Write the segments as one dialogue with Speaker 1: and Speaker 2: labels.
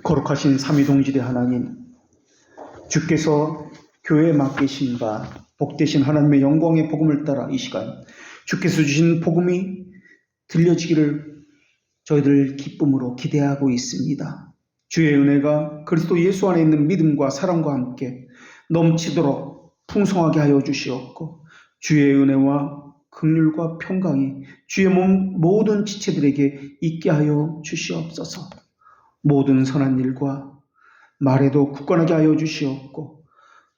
Speaker 1: 거룩하신 삼위동질의 하나님, 주께서 교회에 맡기신 바 복되신 하나님의 영광의 복음을 따라 이 시간 주께서 주신 복음이 들려지기를 저희들 기쁨으로 기대하고 있습니다. 주의 은혜가 그리스도 예수 안에 있는 믿음과 사랑과 함께 넘치도록 풍성하게 하여 주시옵고, 주의 은혜와 긍휼과 평강이 주의 몸 모든 지체들에게 있게 하여 주시옵소서. 모든 선한 일과 말에도 굳건하게 하여 주시옵고,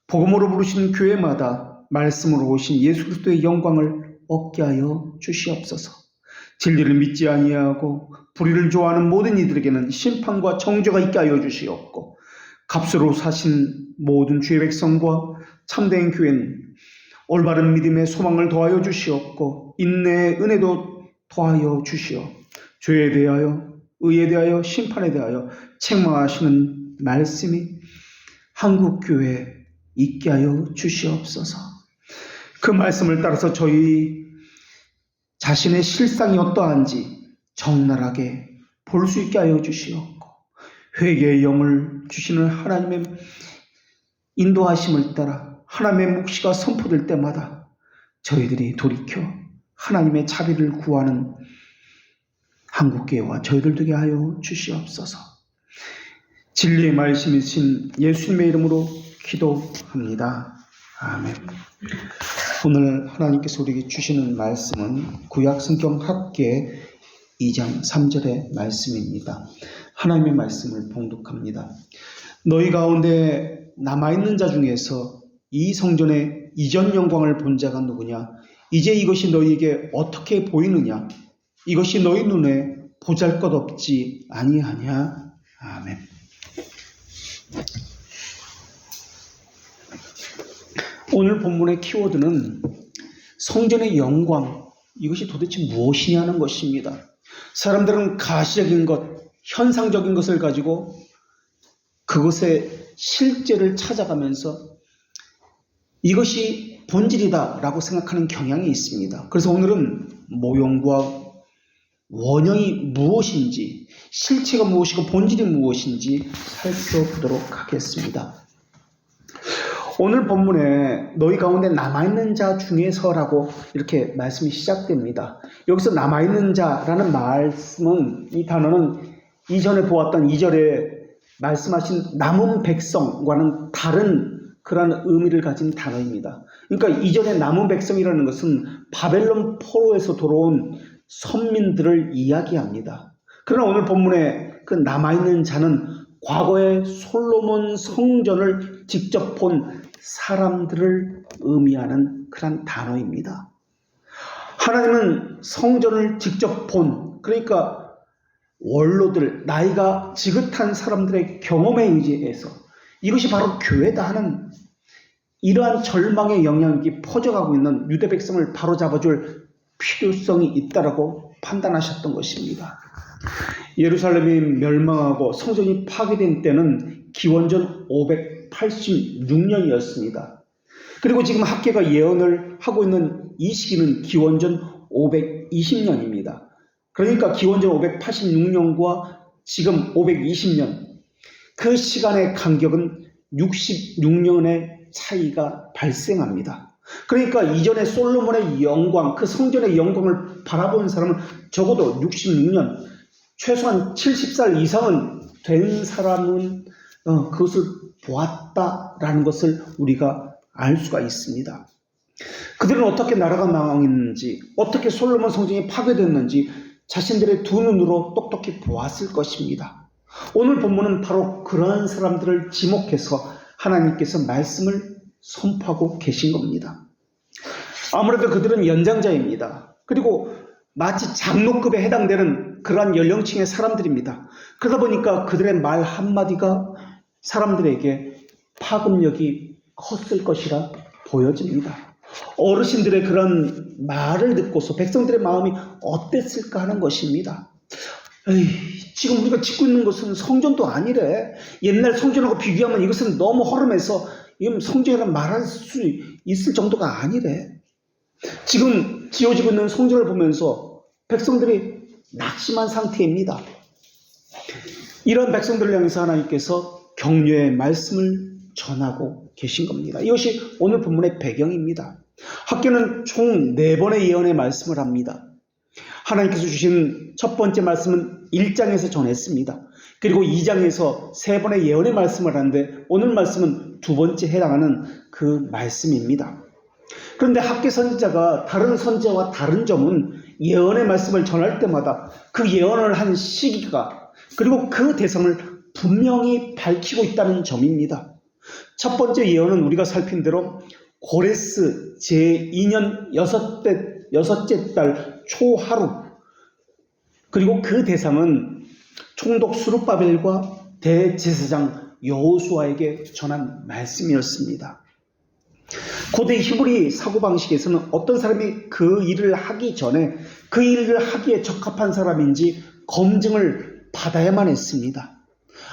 Speaker 1: 복음으로 부르신 교회마다 말씀으로 오신 예수 그리스도의 영광을 얻게 하여 주시옵소서. 진리를 믿지 아니하고 불의를 좋아하는 모든 이들에게는 심판과 정죄가 있게 하여 주시옵고, 값으로 사신 모든 주의 백성과 참된 교회는 올바른 믿음의 소망을 더하여 주시옵고, 인내의 은혜도 더하여 주시오. 죄에 대하여, 의에 대하여, 심판에 대하여 책망하시는 말씀이 한국교회에 있게 하여 주시옵소서. 그 말씀을 따라서 저희 자신의 실상이 어떠한지 적나라하게 볼 수 있게 하여 주시옵고, 회개의 영을 주시는 하나님의 인도하심을 따라 하나님의 묵시가 선포될 때마다 저희들이 돌이켜 하나님의 자비를 구하는 한국교회와 저희들 되게 하여 주시옵소서. 진리의 말씀이신 예수님의 이름으로 기도합니다. 아멘. 오늘 하나님께서 우리에게 주시는 말씀은 구약성경 학계 2장 3절의 말씀입니다. 하나님의 말씀을 봉독합니다. 너희 가운데 남아있는 자 중에서 이 성전의 이전 영광을 본 자가 누구냐? 이제 이것이 너희에게 어떻게 보이느냐? 이것이 너희 눈에 보잘것없지 아니하냐? 아멘. 오늘 본문의 키워드는 성전의 영광, 이것이 도대체 무엇이냐는 것입니다. 사람들은 가시적인 것, 현상적인 것을 가지고 그것의 실제를 찾아가면서 이것이 본질이다 라고 생각하는 경향이 있습니다. 그래서 오늘은 모형과 원형이 무엇인지, 실체가 무엇이고 본질이 무엇인지 살펴보도록 하겠습니다. 오늘 본문에 너희 가운데 남아있는 자 중에서라고 이렇게 말씀이 시작됩니다. 여기서 남아있는 자라는 말씀은, 이 단어는 이전에 보았던 2절에 말씀하신 남은 백성과는 다른 그러한 의미를 가진 단어입니다. 그러니까 이전에 남은 백성이라는 것은 바벨론 포로에서 돌아온 선민들을 이야기합니다. 그러나 오늘 본문에 그 남아있는 자는 과거에 솔로몬 성전을 직접 본 사람들을 의미하는 그런 단어입니다. 하나님은 성전을 직접 본, 그러니까 원로들, 나이가 지긋한 사람들의 경험에 의지해서 이것이 바로 교회다 하는 이러한 절망의 영향이 퍼져가고 있는 유대 백성을 바로잡아줄 필요성이 있다라고 판단하셨던 것입니다. 예루살렘이 멸망하고 성전이 파괴된 때는 기원전 586년이었습니다. 그리고 지금 학계가 예언을 하고 있는 이 시기는 기원전 520년입니다. 그러니까 기원전 586년과 지금 520년, 그 시간의 간격은 66년의 차이가 발생합니다. 그러니까 이전에 솔로몬의 영광, 그 성전의 영광을 바라본 사람은 적어도 66년, 최소한 70살 이상은 된 사람은 그것을 보았다라는 것을 우리가 알 수가 있습니다. 그들은 어떻게 나라가 망했는지, 어떻게 솔로몬 성전이 파괴됐는지 자신들의 두 눈으로 똑똑히 보았을 것입니다. 오늘 본문은 바로 그러한 사람들을 지목해서 하나님께서 말씀을 선포하고 계신 겁니다. 아무래도 그들은 연장자입니다. 그리고 마치 장로급에 해당되는 그러한 연령층의 사람들입니다. 그러다 보니까 그들의 말 한마디가 사람들에게 파급력이 컸을 것이라 보여집니다. 어르신들의 그런 말을 듣고서 백성들의 마음이 어땠을까 하는 것입니다. 지금 우리가 짓고 있는 것은 성전도 아니래. 옛날 성전하고 비교하면 이것은 너무 허름해서 이건 성전이라 말할 수 있을 정도가 아니래. 지금 지어지고 있는 성전을 보면서 백성들이 낙심한 상태입니다. 이런 백성들을 향해서 하나님께서 격려의 말씀을 전하고 계신 겁니다. 이것이 오늘 본문의 배경입니다. 학교는 총 4번의 예언의 말씀을 합니다. 하나님께서 주신 첫 번째 말씀은 1장에서 전했습니다. 그리고 2장에서 3번의 예언의 말씀을 하는데 오늘 말씀은 2번째 해당하는 그 말씀입니다. 그런데 학교 선지자가 다른 선지자와 다른 점은 예언의 말씀을 전할 때마다 그 예언을 한 시기가 그리고 그 대상을 분명히 밝히고 있다는 점입니다. 첫 번째 예언은 우리가 살핀 대로 고레스 제2년 여섯째 달 초하루, 그리고 그 대상은 총독 스룹바벨과 대제사장 여호수아에게 전한 말씀이었습니다. 고대 히브리 사고방식에서는 어떤 사람이 그 일을 하기 전에 그 일을 하기에 적합한 사람인지 검증을 받아야만 했습니다.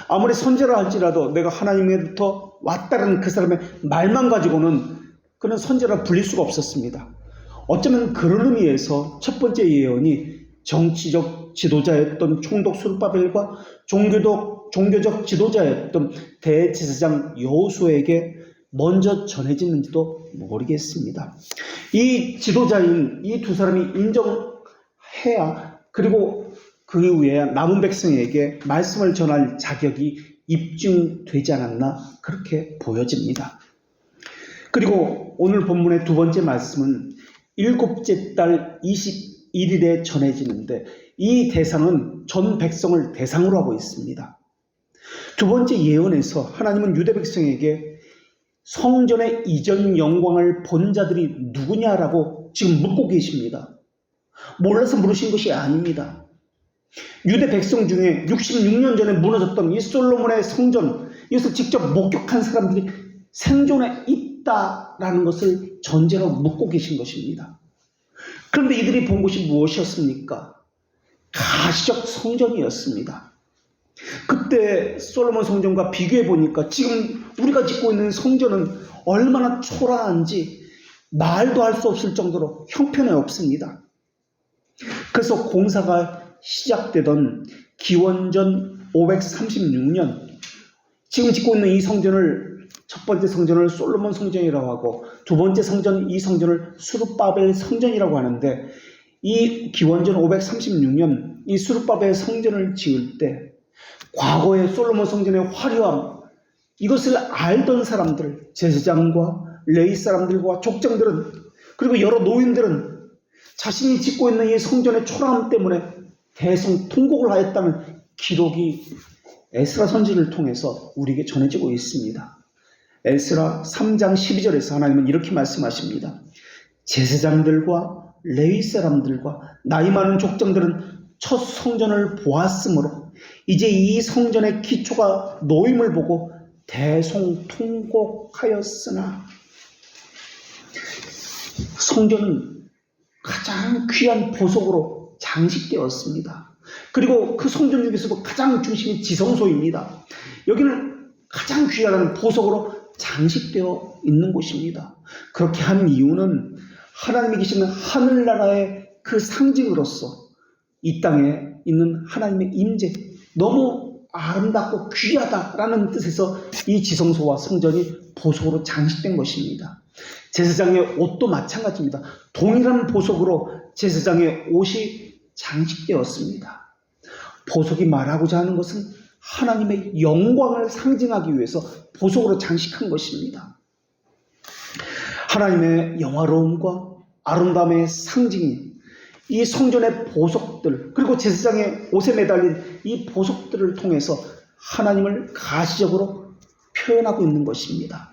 Speaker 1: 아무리 선지라 할지라도 내가 하나님으로부터 왔다는 그 사람의 말만 가지고는 그는 선지라 불릴 수가 없었습니다. 어쩌면 그런 의미에서 첫 번째 예언이 정치적 지도자였던 총독 스룹바벨과 종교적 지도자였던 대제사장 여호수아에게 먼저 전해지는지도 모르겠습니다. 이 지도자인 이 두 사람이 인정해야 그리고 그 이후에 남은 백성에게 말씀을 전할 자격이 입증되지 않았나 그렇게 보여집니다. 그리고 오늘 본문의 두 번째 말씀은 7째 달 21일에 전해지는데 이 대상은 전 백성을 대상으로 하고 있습니다. 두 번째 예언에서 하나님은 유대 백성에게 성전의 이전 영광을 본 자들이 누구냐라고 지금 묻고 계십니다. 몰라서 물으신 것이 아닙니다. 유대 백성 중에 66년 전에 무너졌던 이 솔로몬의 성전, 이것을 직접 목격한 사람들이 생존에 있다라는 것을 전제로 묻고 계신 것입니다. 그런데 이들이 본 것이 무엇이었습니까? 가시적 성전이었습니다. 그때 솔로몬 성전과 비교해 보니까 지금 우리가 짓고 있는 성전은 얼마나 초라한지 말도 할 수 없을 정도로 형편이 없습니다. 그래서 공사가 시작되던 기원전 536년, 지금 짓고 있는 이 성전을, 첫 번째 성전을 솔로몬 성전이라고 하고 두 번째 성전, 이 성전을 스룹바벨 성전이라고 하는데, 이 기원전 536년 이 스룹바벨 성전을 지을 때 과거의 솔로몬 성전의 화려함, 이것을 알던 사람들, 제사장과 레위 사람들과 족장들은, 그리고 여러 노인들은 자신이 짓고 있는 이 성전의 초라함 때문에 대성통곡을 하였다는 기록이 에스라 선지를 통해서 우리에게 전해지고 있습니다. 에스라 3장 12절에서 하나님은 이렇게 말씀하십니다. 제사장들과 레위 사람들과 나이 많은 족장들은 첫 성전을 보았으므로 이제 이 성전의 기초가 놓임을 보고 대성통곡하였으나, 성전은 가장 귀한 보석으로 장식되었습니다. 그리고 그 성전 중에서도 가장 중심이 지성소입니다. 여기는 가장 귀한 보석으로 장식되어 있는 곳입니다. 그렇게 한 이유는 하나님이 계시는 하늘나라의 그 상징으로서 이 땅에 있는 하나님의 임재, 너무 아름답고 귀하다라는 뜻에서 이 지성소와 성전이 보석으로 장식된 것입니다. 제사장의 옷도 마찬가지입니다. 동일한 보석으로 제사장의 옷이 장식되었습니다. 보석이 말하고자 하는 것은 하나님의 영광을 상징하기 위해서 보석으로 장식한 것입니다. 하나님의 영화로움과 아름다움의 상징인 이 성전의 보석들, 그리고 제사장의 옷에 매달린 이 보석들을 통해서 하나님을 가시적으로 표현하고 있는 것입니다.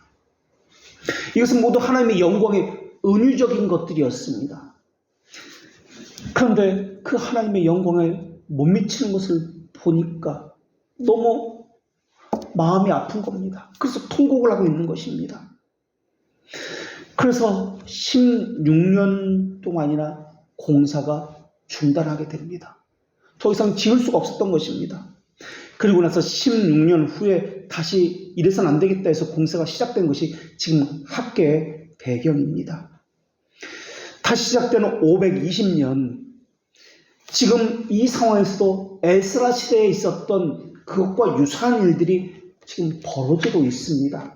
Speaker 1: 이것은 모두 하나님의 영광의 은유적인 것들이었습니다. 그런데 그 하나님의 영광에 못 미치는 것을 보니까 너무 마음이 아픈 겁니다. 그래서 통곡을 하고 있는 것입니다. 그래서 16년 동안이나 공사가 중단하게 됩니다. 더 이상 지을 수가 없었던 것입니다. 그리고 나서 16년 후에 다시 이래서는 안 되겠다 해서 공사가 시작된 것이 지금 학계의 배경입니다. 다시 시작되는 520년, 지금 이 상황에서도 에스라 시대에 있었던 그것과 유사한 일들이 지금 벌어지고 있습니다.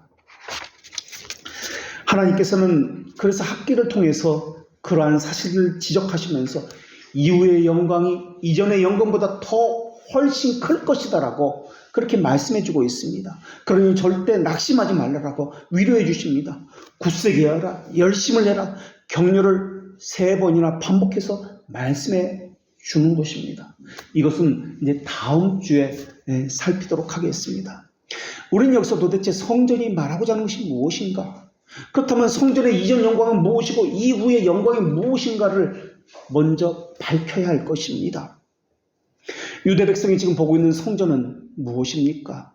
Speaker 1: 하나님께서는 그래서 학기를 통해서 그러한 사실을 지적하시면서 이후의 영광이 이전의 영광보다 더 훨씬 클 것이다라고 그렇게 말씀해주고 있습니다. 그러니 절대 낙심하지 말라라고 위로해 주십니다. 굳세게 하라, 열심을 해라, 격려를 3번이나 반복해서 말씀해 주는 것입니다. 이것은 이제 다음 주에 살피도록 하겠습니다. 우리는 여기서 도대체 성전이 말하고자 하는 것이 무엇인가? 그렇다면 성전의 이전 영광은 무엇이고 이후의 영광이 무엇인가를 먼저 밝혀야 할 것입니다. 유대 백성이 지금 보고 있는 성전은 무엇입니까?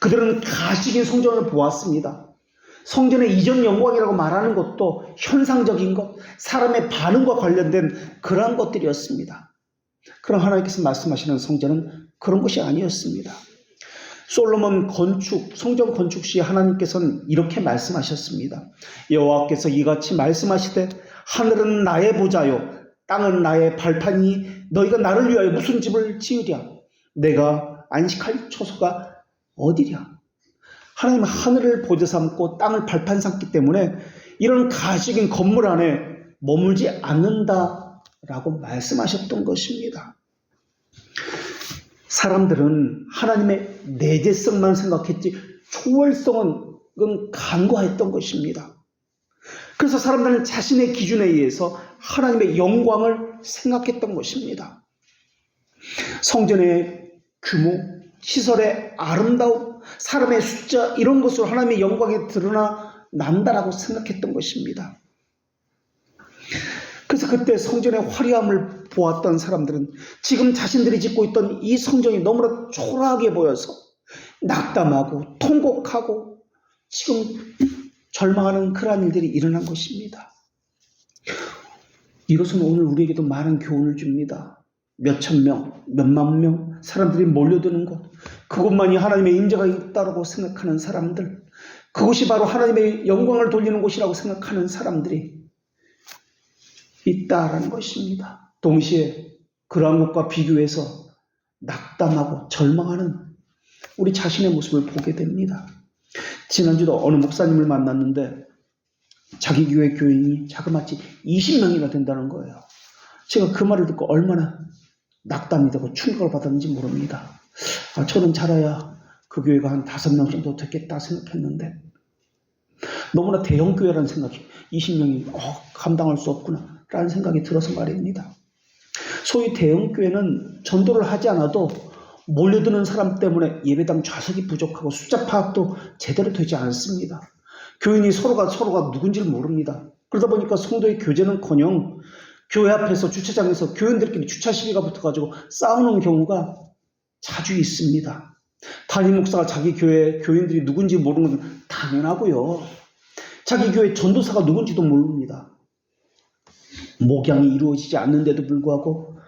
Speaker 1: 그들은 가시적인 성전을 보았습니다. 성전의 이전 영광이라고 말하는 것도 현상적인 것, 사람의 반응과 관련된 그러한 것들이었습니다. 그럼 하나님께서 말씀하시는 성전은 그런 것이 아니었습니다. 솔로몬 성전 건축 시 하나님께서는 이렇게 말씀하셨습니다. 여호와께서 이같이 말씀하시되 하늘은 나의 보좌요 땅은 나의 발판이니 너희가 나를 위하여 무슨 집을 지으랴? 내가 안식할 처소가 어디랴? 하나님은 하늘을 보좌 삼고 땅을 발판 삼기 때문에 이런 가식인 건물 안에 머물지 않는다라고 말씀하셨던 것입니다. 사람들은 하나님의 내재성만 생각했지 초월성은 간과했던 것입니다. 그래서 사람들은 자신의 기준에 의해서 하나님의 영광을 생각했던 것입니다. 성전의 규모, 시설의 아름다움, 사람의 숫자 이런 것으로 하나님의 영광이 드러난다라고 생각했던 것입니다. 그래서 그때 성전의 화려함을 보았던 사람들은 지금 자신들이 짓고 있던 이 성전이 너무나 초라하게 보여서 낙담하고 통곡하고 지금 절망하는 그러한 일들이 일어난 것입니다. 이것은 오늘 우리에게도 많은 교훈을 줍니다. 몇천 명, 몇만 명 사람들이 몰려드는 곳, 그곳만이 하나님의 임재가 있다고 생각하는 사람들, 그곳이 바로 하나님의 영광을 돌리는 곳이라고 생각하는 사람들이 있다라는 것입니다. 동시에 그러한 것과 비교해서 낙담하고 절망하는 우리 자신의 모습을 보게 됩니다. 지난주도 어느 목사님을 만났는데 자기 교회 교인이 자그마치 20명이나 된다는 거예요. 제가 그 말을 듣고 얼마나 낙담이 되고 충격을 받았는지 모릅니다. 저는 잘해야 그 교회가 한 5명 정도 됐겠다 생각했는데 너무나 대형 교회라는 생각이 20명이 감당할 수 없구나 라는 생각이 들어서 말입니다. 소위 대형 교회는 전도를 하지 않아도 몰려드는 사람 때문에 예배당 좌석이 부족하고 숫자 파악도 제대로 되지 않습니다. 교인이 서로가 누군지를 모릅니다. 그러다 보니까 성도의 교제는커녕 교회 앞에서 주차장에서 교인들끼리 주차 시비가 붙어가지고 싸우는 경우가 자주 있습니다. 담임 목사가 자기 교회 교인들이 누군지 모르는 건 당연하고요. 자기 교회 전도사가 누군지도 모릅니다. 목양이 이루어지지 않는데도 불구하고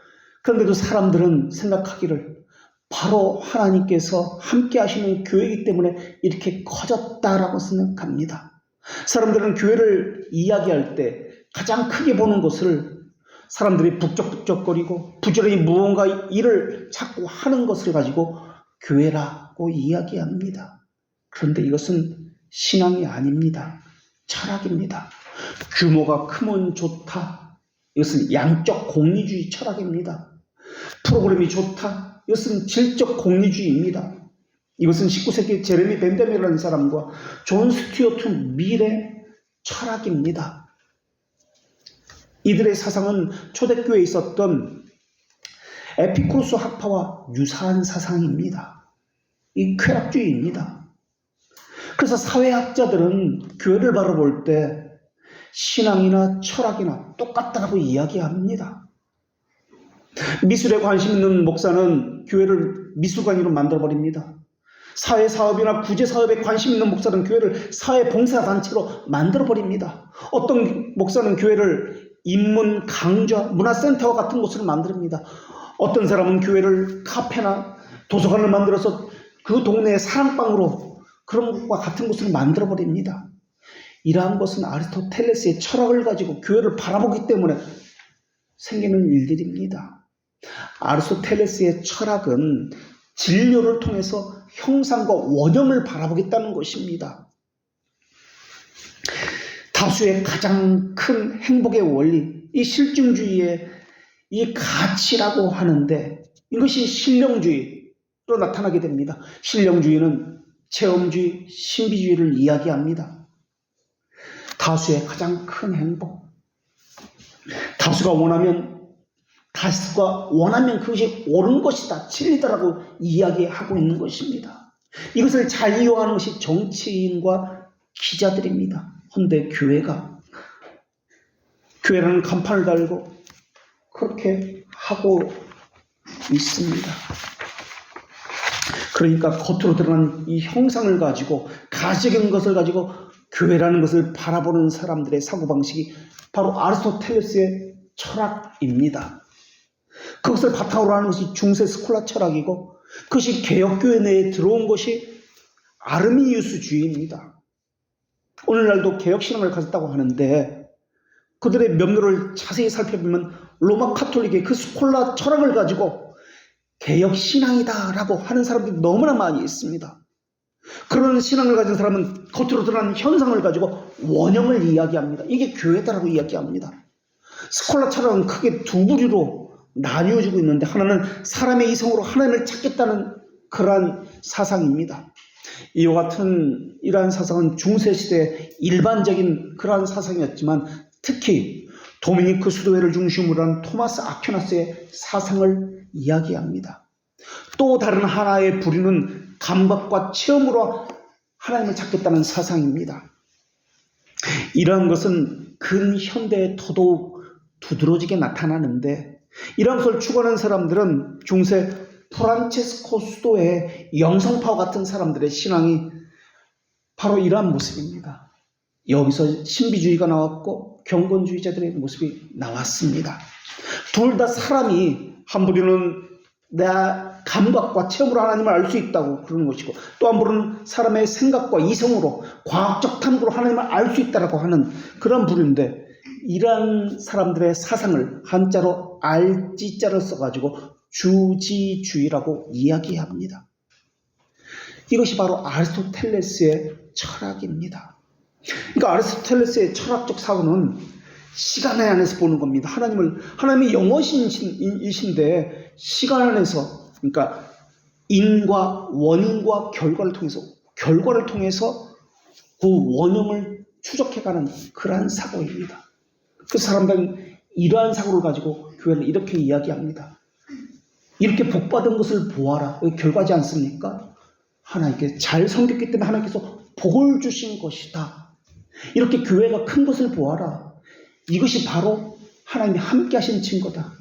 Speaker 1: 그런데도 사람들은 생각하기를 바로 하나님께서 함께 하시는 교회이기 때문에 이렇게 커졌다라고 생각합니다. 사람들은 교회를 이야기할 때 가장 크게 보는 것을 사람들이 북적북적거리고 부지런히 무언가 일을 자꾸 하는 것을 가지고 교회라고 이야기합니다. 그런데 이것은 신앙이 아닙니다. 철학입니다. 규모가 크면 좋다. 이것은 양적 공리주의 철학입니다. 프로그램이 좋다. 이것은 질적 공리주의입니다. 이것은 19세기 제레미 벤자민이라는 사람과 존 스튜어트 밀의 철학입니다. 이들의 사상은 초대교회에 있었던 에피쿠로스 학파와 유사한 사상입니다. 이 쾌락주의입니다. 그래서 사회학자들은 교회를 바라볼 때 신앙이나 철학이나 똑같다고 이야기합니다. 미술에 관심 있는 목사는 교회를 미술관으로 만들어버립니다. 사회사업이나 구제사업에 관심 있는 목사는 교회를 사회봉사단체로 만들어버립니다. 어떤 목사는 교회를 인문, 강좌, 문화센터와 같은 곳으로 만듭니다. 어떤 사람은 교회를 카페나 도서관을 만들어서 그 동네의 사랑방으로 그런 것과 같은 곳을 만들어버립니다. 이러한 것은 아리스토텔레스의 철학을 가지고 교회를 바라보기 때문에 생기는 일들입니다. 아리스토텔레스의 철학은 진료를 통해서 형상과 원형을 바라보겠다는 것입니다. 다수의 가장 큰 행복의 원리, 이 실증주의의 이 가치라고 하는데 이것이 신령주의로 나타나게 됩니다. 신령주의는 체험주의, 신비주의를 이야기합니다. 다수의 가장 큰 행복. 다수가 원하면 그것이 옳은 것이다, 진리다라고 이야기하고 있는 것입니다. 이것을 잘 이용하는 것이 정치인과 기자들입니다. 헌데 교회라는 간판을 달고 그렇게 하고 있습니다. 그러니까 겉으로 드러난 이 형상을 가지고, 가식인 것을 가지고 교회라는 것을 바라보는 사람들의 사고방식이 바로 아리스토텔레스의 철학입니다. 그것을 바탕으로 하는 것이 중세 스콜라 철학이고, 그것이 개혁교회 내에 들어온 것이 아르미니우스주의입니다. 오늘날도 개혁신앙을 가졌다고 하는데 그들의 면모를 자세히 살펴보면 로마 카톨릭의 그 스콜라 철학을 가지고 개혁신앙이다라고 하는 사람들이 너무나 많이 있습니다. 그런 신앙을 가진 사람은 겉으로 드러나는 현상을 가지고 원형을 이야기합니다. 이게 교회다라고 이야기합니다. 스콜라 철학은 크게 두 부류로 나뉘어지고 있는데, 하나는 사람의 이성으로 하나님을 찾겠다는 그러한 사상입니다. 이와 같은 이러한 사상은 중세시대의 일반적인 그러한 사상이었지만, 특히 도미니크 수도회를 중심으로 한 토마스 아퀴나스의 사상을 이야기합니다. 또 다른 하나의 부류는 감각과 체험으로 하나님을 찾겠다는 사상입니다. 이러한 것은 근현대에 더더욱 두드러지게 나타나는데, 이러한 것을 추구하는 사람들은 중세 프란체스코 수도의 영성파와 같은 사람들의 신앙이 바로 이러한 모습입니다. 여기서 신비주의가 나왔고 경건주의자들의 모습이 나왔습니다. 둘 다 사람이, 한 부류는 내 감각과 체험으로 하나님을 알 수 있다고 그러는 것이고, 또 한 부류는 사람의 생각과 이성으로 과학적 탐구로 하나님을 알 수 있다고 하는 그런 부류인데, 이러한 사람들의 사상을 한자로 알지자를 써가지고 주지주의라고 이야기합니다. 이것이 바로 아리스토텔레스의 철학입니다. 그러니까 아리스토텔레스의 철학적 사고는 시간 안에서 보는 겁니다. 하나님이 영원이신데 시간 안에서, 그러니까 인과 원인과 결과를 통해서 그 원형을 추적해가는 그러한 사고입니다. 그 사람들은 이러한 사고를 가지고 교회를 이렇게 이야기합니다. 이렇게 복받은 것을 보아라. 왜 결과지 않습니까? 하나님께 잘 섬겼기 때문에 하나님께서 복을 주신 것이다. 이렇게 교회가 큰 것을 보아라. 이것이 바로 하나님이 함께 하신 증거다.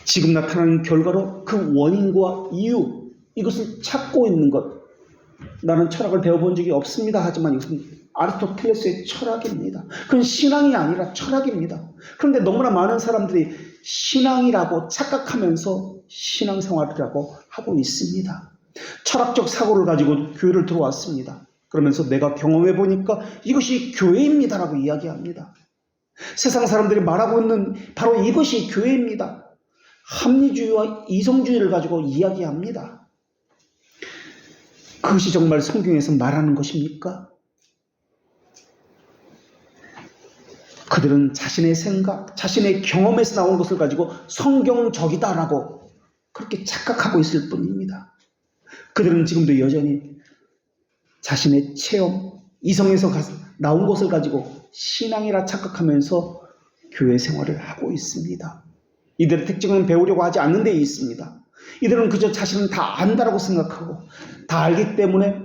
Speaker 1: 지금 나타나는 결과로 그 원인과 이유, 이것을 찾고 있는 것. 나는 철학을 배워본 적이 없습니다. 하지만 이것은 아리스토텔레스의 철학입니다. 그건 신앙이 아니라 철학입니다. 그런데 너무나 많은 사람들이 신앙이라고 착각하면서 신앙생활이라고 하고 있습니다. 철학적 사고를 가지고 교회를 들어왔습니다. 그러면서 내가 경험해 보니까 이것이 교회입니다라고 이야기합니다. 세상 사람들이 말하고 있는 바로 이것이 교회입니다. 합리주의와 이성주의를 가지고 이야기합니다. 그것이 정말 성경에서 말하는 것입니까? 그들은 자신의 생각, 자신의 경험에서 나온 것을 가지고 성경적이다라고 그렇게 착각하고 있을 뿐입니다. 그들은 지금도 여전히 자신의 체험, 이성에서 나온 것을 가지고 신앙이라 착각하면서 교회 생활을 하고 있습니다. 이들의 특징은 배우려고 하지 않는 데 있습니다. 이들은 그저 자신은 다 안다라고 생각하고, 다 알기 때문에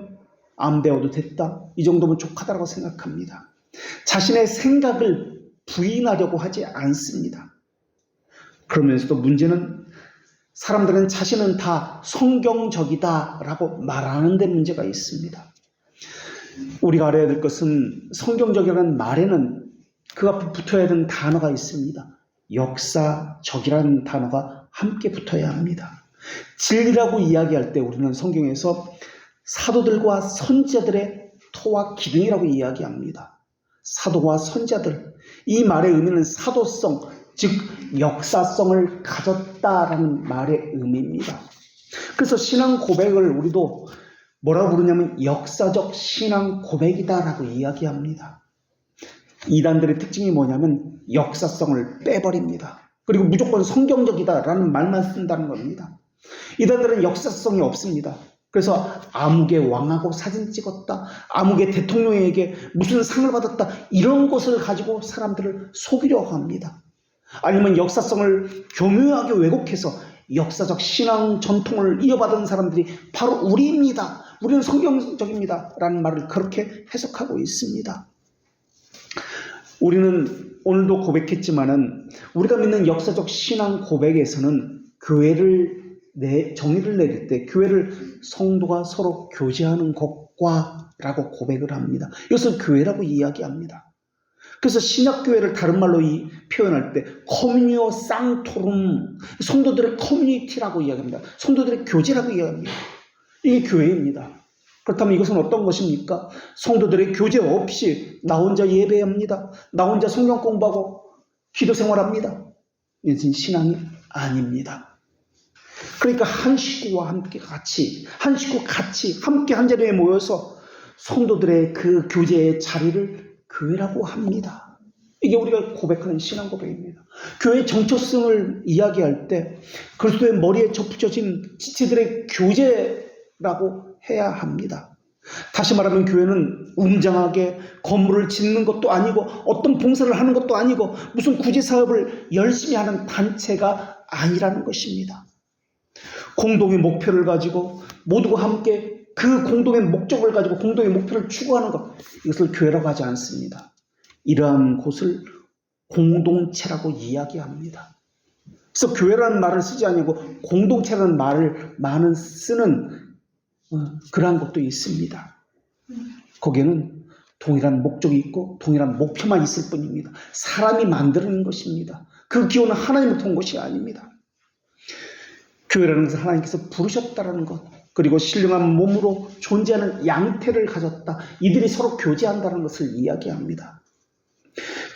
Speaker 1: 안 배워도 됐다, 이 정도면 족하다라고 생각합니다. 자신의 생각을 부인하려고 하지 않습니다. 그러면서도 문제는 사람들은 자신은 다 성경적이다라고 말하는 데 문제가 있습니다. 우리가 알아야 될 것은 성경적이라는 말에는 그 앞에 붙어야 되는 단어가 있습니다. 역사적이라는 단어가 함께 붙어야 합니다. 진리라고 이야기할 때 우리는 성경에서 사도들과 선지자들의 토와 기둥이라고 이야기합니다. 사도와 선지자들, 이 말의 의미는 사도성, 즉 역사성을 가졌다라는 말의 의미입니다. 그래서 신앙 고백을 우리도 뭐라고 부르냐면 역사적 신앙 고백이다라고 이야기합니다. 이단들의 특징이 뭐냐면 역사성을 빼버립니다. 그리고 무조건 성경적이다라는 말만 쓴다는 겁니다. 이단들은 역사성이 없습니다. 그래서 아무개 왕하고 사진 찍었다, 아무개 대통령에게 무슨 상을 받았다, 이런 것을 가지고 사람들을 속이려고 합니다. 아니면 역사성을 교묘하게 왜곡해서 역사적 신앙 전통을 이어받은 사람들이 바로 우리입니다, 우리는 성경적입니다 라는 말을 그렇게 해석하고 있습니다. 우리는 오늘도 고백했지만은 우리가 믿는 역사적 신앙 고백에서는 교회를 정의를 내릴 때 교회를 성도가 서로 교제하는 것과 라고 고백을 합니다. 이것을 교회라고 이야기합니다. 그래서 신약교회를 다른 말로 표현할 때 커뮤니오 쌍토룸, 성도들의 커뮤니티라고 이야기합니다. 성도들의 교제라고 이야기합니다. 이게 교회입니다. 그렇다면 이것은 어떤 것입니까? 성도들의 교제 없이 나 혼자 예배합니다, 나 혼자 성경 공부하고 기도 생활합니다. 이것은 신앙이 아닙니다. 그러니까 한 식구와 함께 한 식구 같이 함께 한 자리에 모여서 성도들의 그 교제의 자리를 교회라고 합니다. 이게 우리가 고백하는 신앙 고백입니다. 교회의 정체성을 이야기할 때 그리스도의 머리에 접붙여진 지체들의 교제라고 해야 합니다. 다시 말하면 교회는 웅장하게 건물을 짓는 것도 아니고 어떤 봉사를 하는 것도 아니고 무슨 구제사업을 열심히 하는 단체가 아니라는 것입니다. 공동의 목표를 가지고 모두가 함께 그 공동의 목적을 가지고 공동의 목표를 추구하는 것, 이것을 교회라고 하지 않습니다. 이러한 곳을 공동체라고 이야기합니다. 그래서 교회라는 말을 쓰지 아니고 공동체라는 말을 많은 쓰는 그러한 것도 있습니다. 거기에는 동일한 목적이 있고 동일한 목표만 있을 뿐입니다. 사람이 만드는 것입니다. 그 기호는 하나님부터 온 것이 아닙니다. 교회라는 것은 하나님께서 부르셨다는 것, 그리고 신령한 몸으로 존재하는 양태를 가졌다, 이들이 서로 교제한다는 것을 이야기합니다.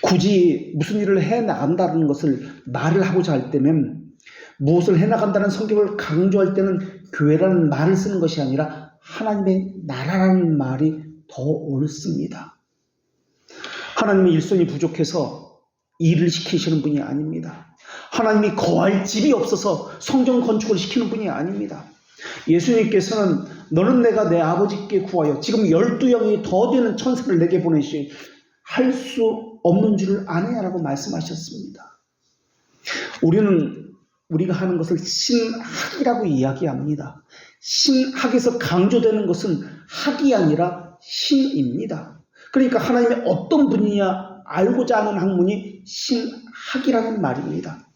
Speaker 1: 굳이 무슨 일을 해나간다는 것을 말을 하고자 할 때면 무엇을 해나간다는 성격을 강조할 때는 교회라는 말을 쓰는 것이 아니라 하나님의 나라라는 말이 더 옳습니다. 하나님의 일손이 부족해서 일을 시키시는 분이 아닙니다. 하나님이 거할 집이 없어서 성전 건축을 시키는 분이 아닙니다. 예수님께서는 너는 내가 내 아버지께 구하여 지금 12영이 더 되는 천사를 내게 보내시 할 수 없는 줄을 아느냐라고 말씀하셨습니다. 우리가 하는 것을 신학이라고 이야기합니다. 신학에서 강조되는 것은 학이 아니라 신입니다. 그러니까 하나님의 어떤 분이냐 알고자 하는 학문이 신학이라는 말입니다.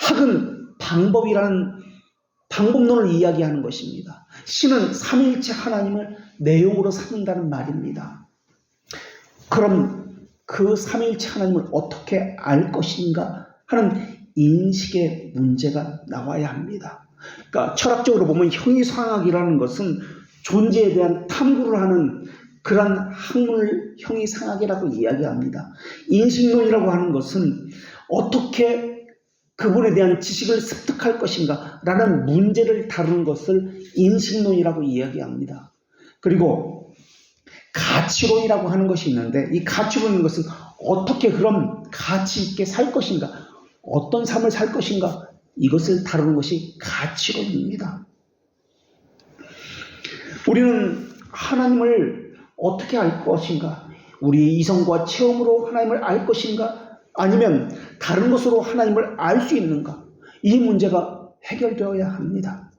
Speaker 1: 학은 방법론을 이야기하는 것입니다. 신은 삼위일체 하나님을 내용으로 삼는다는 말입니다. 그럼 그 삼위일체 하나님을 어떻게 알 것인가 하는 인식의 문제가 나와야 합니다. 그러니까 철학적으로 보면 형이상학이라는 것은 존재에 대한 탐구를 하는 그러한 학문을 형이상학이라고 이야기합니다. 인식론이라고 하는 것은 어떻게 그분에 대한 지식을 습득할 것인가 라는 문제를 다루는 것을 인식론이라고 이야기합니다. 그리고 가치론이라고 하는 것이 있는데 이 가치론인 것은 어떻게 그런 가치 있게 살 것인가, 어떤 삶을 살 것인가, 이것을 다루는 것이 가치론입니다. 우리는 하나님을 어떻게 알 것인가, 우리의 이성과 체험으로 하나님을 알 것인가, 아니면 다른 것으로 하나님을 알 수 있는가, 이 문제가 해결되어야 합니다.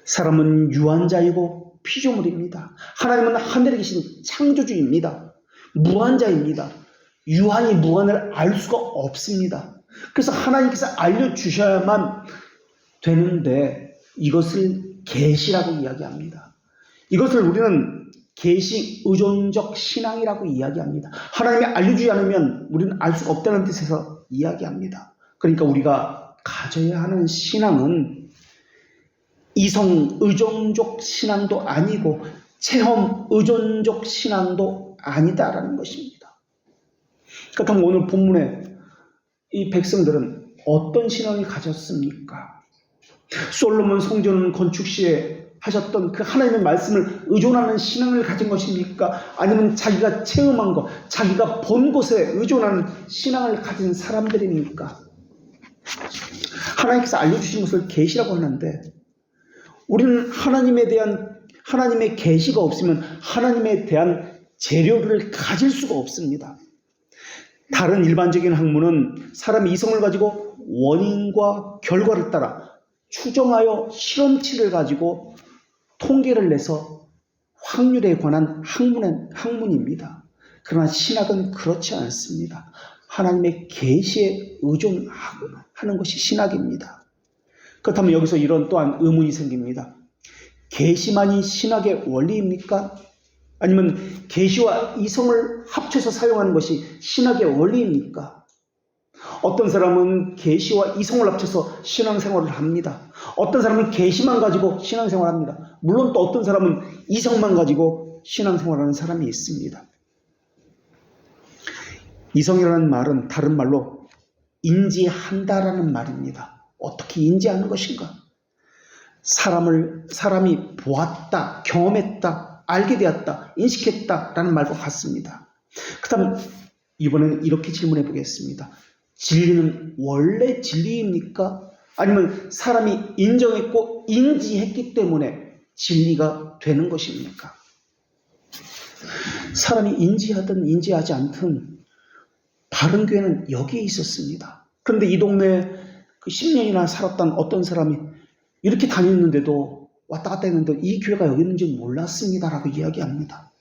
Speaker 1: 사람은 유한자이고 피조물입니다. 하나님은 하늘에 계신 창조주입니다. 무한자입니다. 유한이 무한을 알 수가 없습니다. 그래서 하나님께서 알려주셔야만 되는데 이것을 계시라고 이야기합니다. 이것을 우리는 계시 의존적 신앙이라고 이야기합니다. 하나님이 알려주지 않으면 우리는 알 수가 없다는 뜻에서 이야기합니다. 그러니까 우리가 가져야 하는 신앙은 이성 의존적 신앙도 아니고 체험 의존적 신앙도 아니다라는 것입니다. 그렇다면 오늘 본문에 이 백성들은 어떤 신앙을 가졌습니까? 솔로몬 성전 건축 시에 하셨던 그 하나님의 말씀을 의존하는 신앙을 가진 것입니까? 아니면 자기가 체험한 것, 자기가 본 것에 의존하는 신앙을 가진 사람들입니까? 하나님께서 알려주신 것을 계시라고 하는데, 우리는 하나님의 계시가 없으면 하나님에 대한 재료를 가질 수가 없습니다. 다른 일반적인 학문은 사람의 이성을 가지고 원인과 결과를 따라 추정하여 실험치를 가지고 통계를 내서 확률에 관한 학문입니다. 그러나 신학은 그렇지 않습니다. 하나님의 계시에 의존하는 것이 신학입니다. 그렇다면 여기서 이런 또한 의문이 생깁니다. 계시만이 신학의 원리입니까? 아니면 계시와 이성을 합쳐서 사용하는 것이 신학의 원리입니까? 어떤 사람은 계시와 이성을 합쳐서 신앙생활을 합니다. 어떤 사람은 계시만 가지고 신앙생활을 합니다. 물론 또 어떤 사람은 이성만 가지고 신앙생활하는 사람이 있습니다. 이성이라는 말은 다른 말로 인지한다라는 말입니다. 어떻게 인지하는 것인가? 사람이 보았다, 경험했다, 알게 되었다, 인식했다라는 말과 같습니다. 그렇다면 이번에는 이렇게 질문해 보겠습니다. 진리는 원래 진리입니까? 아니면 사람이 인정했고 인지했기 때문에 진리가 되는 것입니까? 사람이 인지하든 인지하지 않든 바른 교회는 여기에 있었습니다. 그런데 이 동네에 10년이나 살았던 어떤 사람이 이렇게 다녔는데도 왔다 갔다 했는데 이 교회가 여기 있는지 몰랐습니다라고 이야기합니다.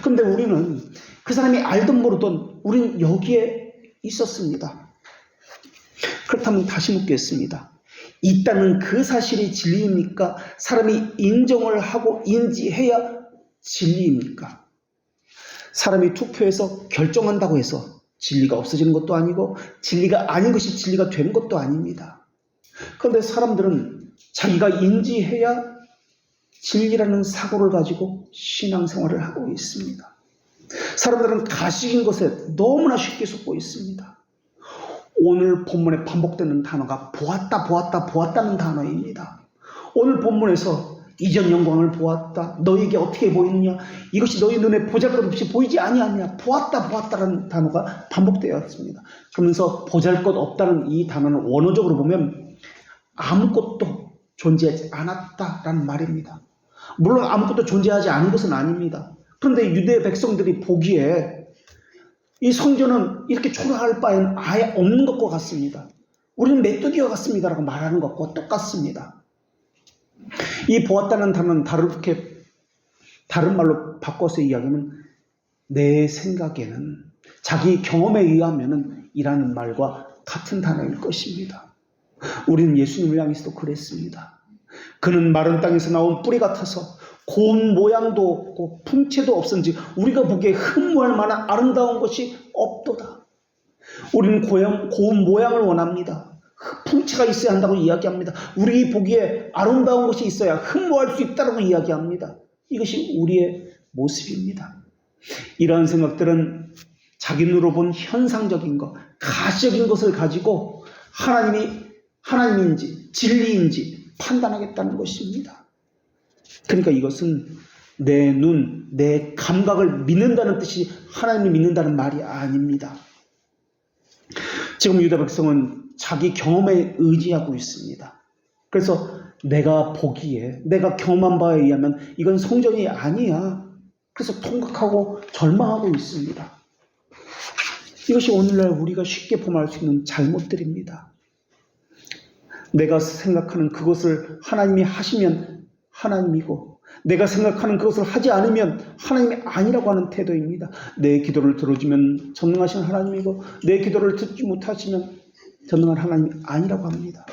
Speaker 1: 그런데 우리는 그 사람이 알든 모르든 우리는 여기에 있었습니다. 그렇다면 다시 묻겠습니다. 있다는 그 사실이 진리입니까? 사람이 인정을 하고 인지해야 진리입니까? 사람이 투표해서 결정한다고 해서 진리가 없어지는 것도 아니고 진리가 아닌 것이 진리가 되는 것도 아닙니다. 그런데 사람들은 자기가 인지해야 진리라는 사고를 가지고 신앙생활을 하고 있습니다. 사람들은 가식인 것에 너무나 쉽게 속고 있습니다. 오늘 본문에 반복되는 단어가 보았다는 단어입니다. 오늘 본문에서 이전 영광을 보았다. 너에게 어떻게 보이느냐? 이것이 너희 눈에 보잘것없이 보이지 아니하느냐? 보았다라는 단어가 반복되었습니다. 그러면서 보잘것없다는 이 단어는 원어적으로 보면 아무것도 존재하지 않았다라는 말입니다. 물론 아무것도 존재하지 않은 것은 아닙니다. 그런데 유대 백성들이 보기에 이 성전은 이렇게 초라할 바에는 아예 없는 것과 같습니다. 우리는 메뚜기와 같습니다라고 말하는 것과 똑같습니다. 이 보았다는 단어는 다른 말로 바꿔서 이야기하면 내 생각에는 자기 경험에 의하면 이라는 말과 같은 단어일 것입니다. 우리는 예수님을 향해서도 그랬습니다. 그는 마른 땅에서 나온 뿌리 같아서 고운 모양도 없고 풍채도 없은지 우리가 보기에 흠모할 만한 아름다운 것이 없도다. 우리는 고운 모양을 원합니다. 풍채가 있어야 한다고 이야기합니다. 우리 보기에 아름다운 것이 있어야 흠모할 수 있다고 이야기합니다. 이것이 우리의 모습입니다. 이러한 생각들은 자기 눈으로 본 현상적인 것, 가시적인 것을 가지고 하나님인지 진리인지 판단하겠다는 것입니다. 그러니까 이것은 내 눈, 내 감각을 믿는다는 뜻이 하나님을 믿는다는 말이 아닙니다. 지금 유다 백성은 자기 경험에 의지하고 있습니다. 그래서 내가 보기에, 내가 경험한 바에 의하면 이건 성전이 아니야. 그래서 통각하고 절망하고 있습니다. 이것이 오늘날 우리가 쉽게 범할 수 있는 잘못들입니다. 내가 생각하는 그것을 하나님이 하시면 하나님이고 내가 생각하는 그것을 하지 않으면 하나님이 아니라고 하는 태도입니다. 내 기도를 들어주면 전능하신 하나님이고 내 기도를 듣지 못하시면 전능한 하나님이 아니라고 합니다.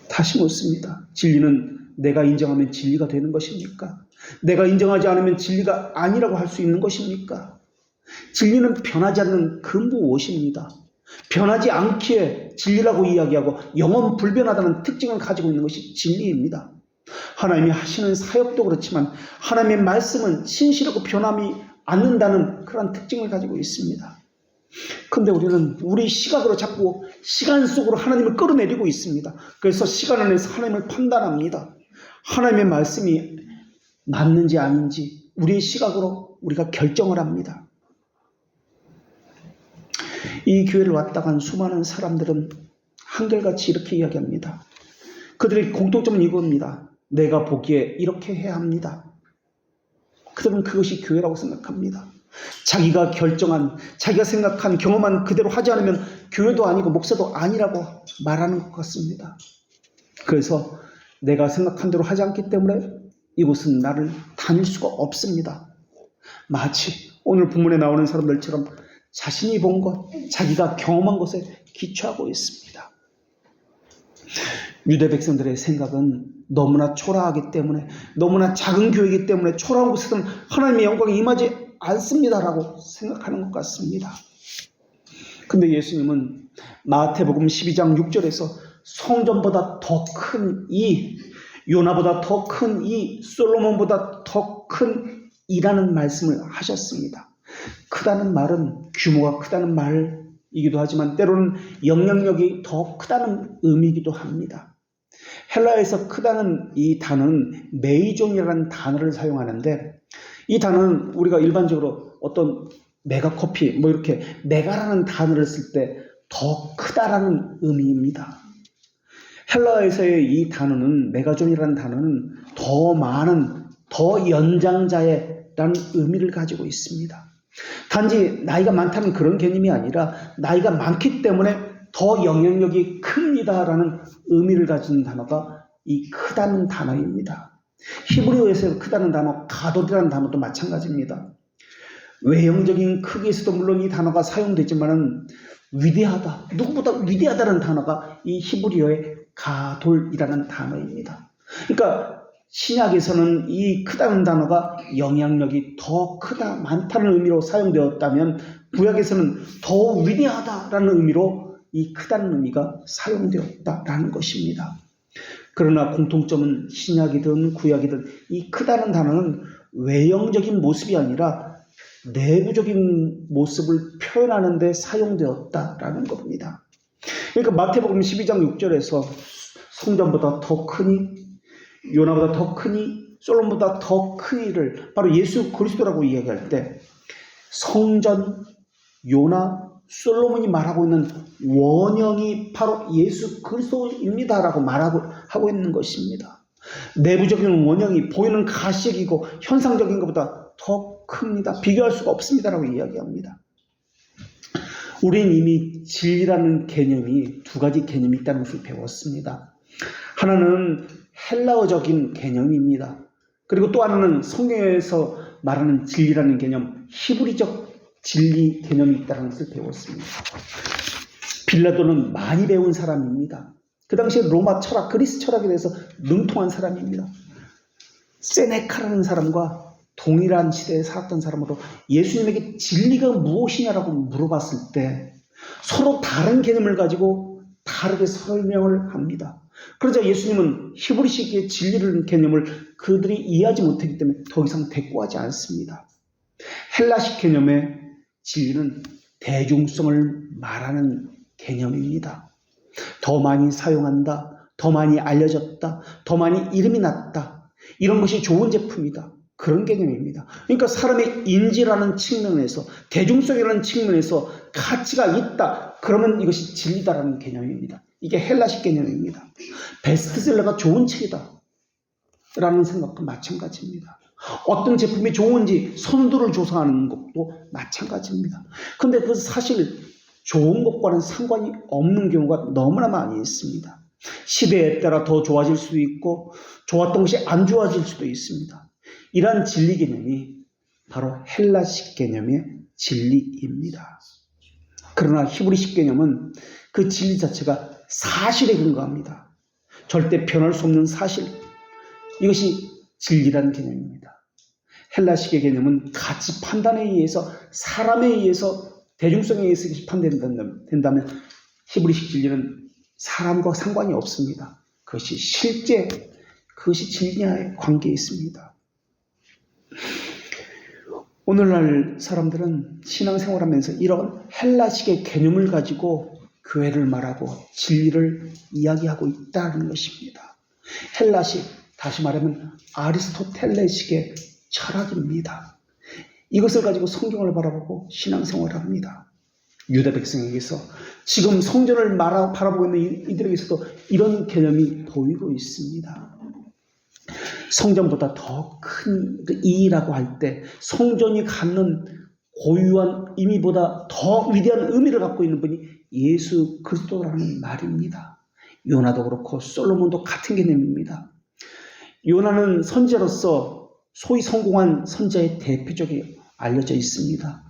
Speaker 1: 다시 묻습니다. 진리는 내가 인정하면 진리가 되는 것입니까? 내가 인정하지 않으면 진리가 아니라고 할 수 있는 것입니까? 진리는 변하지 않는 근무옷입니다. 변하지 않기에 진리라고 이야기하고 영원 불변하다는 특징을 가지고 있는 것이 진리입니다. 하나님이 하시는 사역도 그렇지만 하나님의 말씀은 신실하고 변함이 않는다는 그런 특징을 가지고 있습니다. 그런데 우리는 우리 시각으로 자꾸 시간 속으로 하나님을 끌어내리고 있습니다. 그래서 시간 안에서 하나님을 판단합니다. 하나님의 말씀이 맞는지 아닌지 우리의 시각으로 우리가 결정을 합니다. 이 교회를 왔다 간 수많은 사람들은 한결같이 이렇게 이야기합니다. 그들의 공통점은 이겁니다. 내가 보기에 이렇게 해야 합니다. 그들은 그것이 교회라고 생각합니다. 자기가 결정한, 자기가 생각한, 경험한 그대로 하지 않으면 교회도 아니고 목사도 아니라고 말하는 것 같습니다. 그래서 내가 생각한 대로 하지 않기 때문에 이곳은 나를 다닐 수가 없습니다. 마치 오늘 본문에 나오는 사람들처럼 자신이 본 것, 자기가 경험한 것에 기초하고 있습니다. 유대 백성들의 생각은 너무나 초라하기 때문에, 너무나 작은 교회이기 때문에 초라한 곳에서는 하나님의 영광이 임하지 않습니다라고 생각하는 것 같습니다. 근데 예수님은 마태복음 12장 6절에서 성전보다 더 큰 이, 요나보다 더 큰 이, 솔로몬보다 더 큰 이라는 말씀을 하셨습니다. 크다는 말은 규모가 크다는 말이기도 하지만 때로는 영향력이 더 크다는 의미이기도 합니다. 헬라에서 크다는 이 단어는 메이존이라는 단어를 사용하는데, 이 단어는 우리가 일반적으로 어떤 메가커피 이렇게 메가라는 단어를 쓸 때 더 크다라는 의미입니다. 헬라에서의 이 단어는, 메가존이라는 단어는 더 많은, 더 연장자의라는 의미를 가지고 있습니다. 단지 나이가 많다는 그런 개념이 아니라 나이가 많기 때문에 더 영향력이 큽니다라는 의미를 가진 단어가 이 크다는 단어입니다. 히브리어에서 크다는 단어, 가돌이라는 단어도 마찬가지입니다. 외형적인 크기에서도 물론 이 단어가 사용되지만 위대하다, 누구보다 위대하다는 단어가 이 히브리어의 가돌이라는 단어입니다. 그러니까 신약에서는 이 크다는 단어가 영향력이 더 크다, 많다는 의미로 사용되었다면 구약에서는 더 위대하다라는 의미로 이 크다는 의미가 사용되었다라는 것입니다. 그러나 공통점은 신약이든 구약이든 이 크다는 단어는 외형적인 모습이 아니라 내부적인 모습을 표현하는 데 사용되었다라는 겁니다. 그러니까 마태복음 12장 6절에서 성전보다 더 크니, 요나보다 더 크니, 솔로몬보다 더 크니를 바로 예수 그리스도라고 이야기할 때 성전, 요나, 솔로몬이 말하고 있는 원형이 바로 예수 그리스도입니다라고 말하고 있는 것입니다. 내부적인 원형이 보이는 가시이고 현상적인 것보다 더 큽니다. 비교할 수가 없습니다라고 이야기합니다. 우린 이미 진리라는 개념이 두 가지 개념이 있다는 것을 배웠습니다. 하나는 헬라어적인 개념입니다. 그리고 또 하나는 성경에서 말하는 진리라는 개념, 히브리적 진리 개념이 있다는 것을 배웠습니다. 빌라도는 많이 배운 사람입니다. 그 당시에 로마 철학, 그리스 철학에 대해서 능통한 사람입니다. 세네카라는 사람과 동일한 시대에 살았던 사람으로 예수님에게 진리가 무엇이냐라고 물어봤을 때 서로 다른 개념을 가지고 다르게 설명을 합니다. 그러자 예수님은 히브리식의 진리라는 개념을 그들이 이해하지 못했기 때문에 더 이상 대꾸하지 않습니다. 헬라식 개념의 진리는 대중성을 말하는 개념입니다. 더 많이 사용한다, 더 많이 알려졌다, 더 많이 이름이 났다, 이런 것이 좋은 제품이다, 그런 개념입니다. 그러니까 사람의 인지라는 측면에서, 대중성이라는 측면에서 가치가 있다, 그러면 이것이 진리다라는 개념입니다. 이게 헬라식 개념입니다. 베스트셀러가 좋은 책이다 라는 생각도 마찬가지입니다. 어떤 제품이 좋은지 선두를 조사하는 것도 마찬가지입니다. 그런데 그 사실 좋은 것과는 상관이 없는 경우가 너무나 많이 있습니다. 시대에 따라 더 좋아질 수도 있고 좋았던 것이 안 좋아질 수도 있습니다. 이러한 진리 개념이 바로 헬라식 개념의 진리입니다. 그러나 히브리식 개념은 그 진리 자체가 사실에 근거합니다. 절대 변할 수 없는 사실, 이것이 진리라는 개념입니다. 헬라식의 개념은 가치 판단에 의해서, 사람에 의해서, 대중성에 의해서 판단된다면 히브리식 진리는 사람과 상관이 없습니다. 그것이 실제, 그것이 진리와의 관계에 있습니다. 오늘날 사람들은 신앙생활하면서 이런 헬라식의 개념을 가지고 교회를 말하고 진리를 이야기하고 있다는 것입니다. 헬라식, 다시 말하면 아리스토텔레식의 철학입니다. 이것을 가지고 성경을 바라보고 신앙생활을 합니다. 유대 백성에게서 지금 성전을 바라보고 있는 이들에게서도 이런 개념이 보이고 있습니다. 성전보다 더 큰 이라고 할 때 성전이 갖는 고유한 의미보다 더 위대한 의미를 갖고 있는 분이 예수 그리스도라는 말입니다. 요나도 그렇고 솔로몬도 같은 개념입니다. 요나는 선지자로서 소위 성공한 선지자의 대표적이 알려져 있습니다.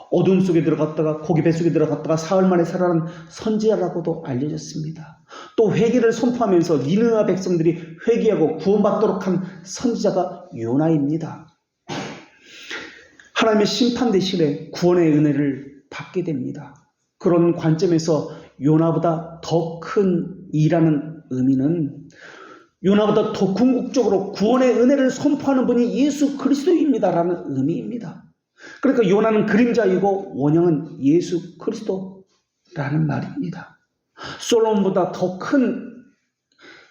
Speaker 1: 어둠 속에 들어갔다가 고기 뱃속에 들어갔다가 사흘 만에 살아난 선지자라고도 알려졌습니다. 또 회개를 선포하면서 니느웨 백성들이 회개하고 구원받도록 한 선지자가 요나입니다. 하나님의 심판 대신에 구원의 은혜를 받게 됩니다. 그런 관점에서 요나보다 더 큰 이라는 의미는 요나보다 더 궁극적으로 구원의 은혜를 선포하는 분이 예수 그리스도입니다라는 의미입니다. 그러니까 요나는 그림자이고 원형은 예수 그리스도라는 말입니다. 솔로몬보다 더 큰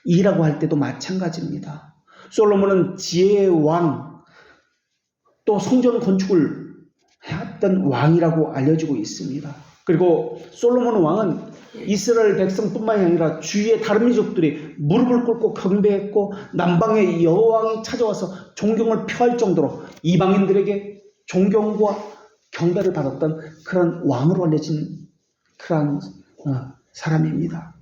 Speaker 1: 이라고 할 때도 마찬가지입니다. 솔로몬은 지혜의 왕, 또 성전 건축을 해왔던 왕이라고 알려지고 있습니다. 그리고 솔로몬 왕은 이스라엘 백성뿐만이 아니라 주위의 다른 민족들이 무릎을 꿇고 경배했고 남방의 여호왕이 찾아와서 존경을 표할 정도로 이방인들에게 존경과 경배를 받았던 그런 왕으로 알려진 그런 사람입니다.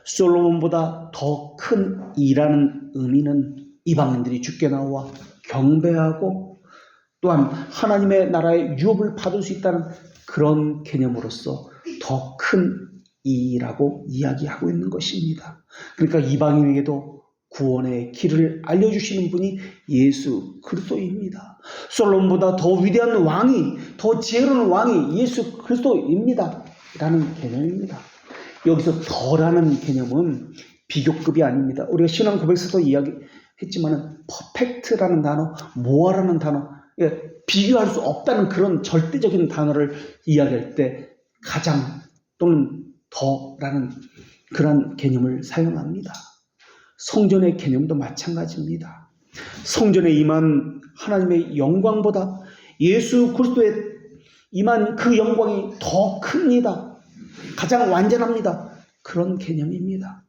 Speaker 1: 솔로몬보다 더 큰 이라는 의미는 이방인들이 주께 나와 경배하고 또한 하나님의 나라의 유업을 받을 수 있다는 그런 개념으로서 더 큰 이라고 이야기하고 있는 것입니다. 그러니까 이방인에게도 구원의 길을 알려주시는 분이 예수 그리스도입니다. 솔로몬보다 더 위대한 왕이, 더 지혜로운 왕이 예수 그리스도입니다 라는 개념입니다. 여기서 더라는 개념은 비교급이 아닙니다. 우리가 신앙 고백에서도 이야기했지만 퍼펙트라는 단어, 모아라는 단어, 비교할 수 없다는 그런 절대적인 단어를 이야기할 때 가장 또는 더라는 그런 개념을 사용합니다. 성전의 개념도 마찬가지입니다. 성전에 임한 하나님의 영광보다 예수 그리스도에 임한 그 영광이 더 큽니다. 가장 완전합니다. 그런 개념입니다.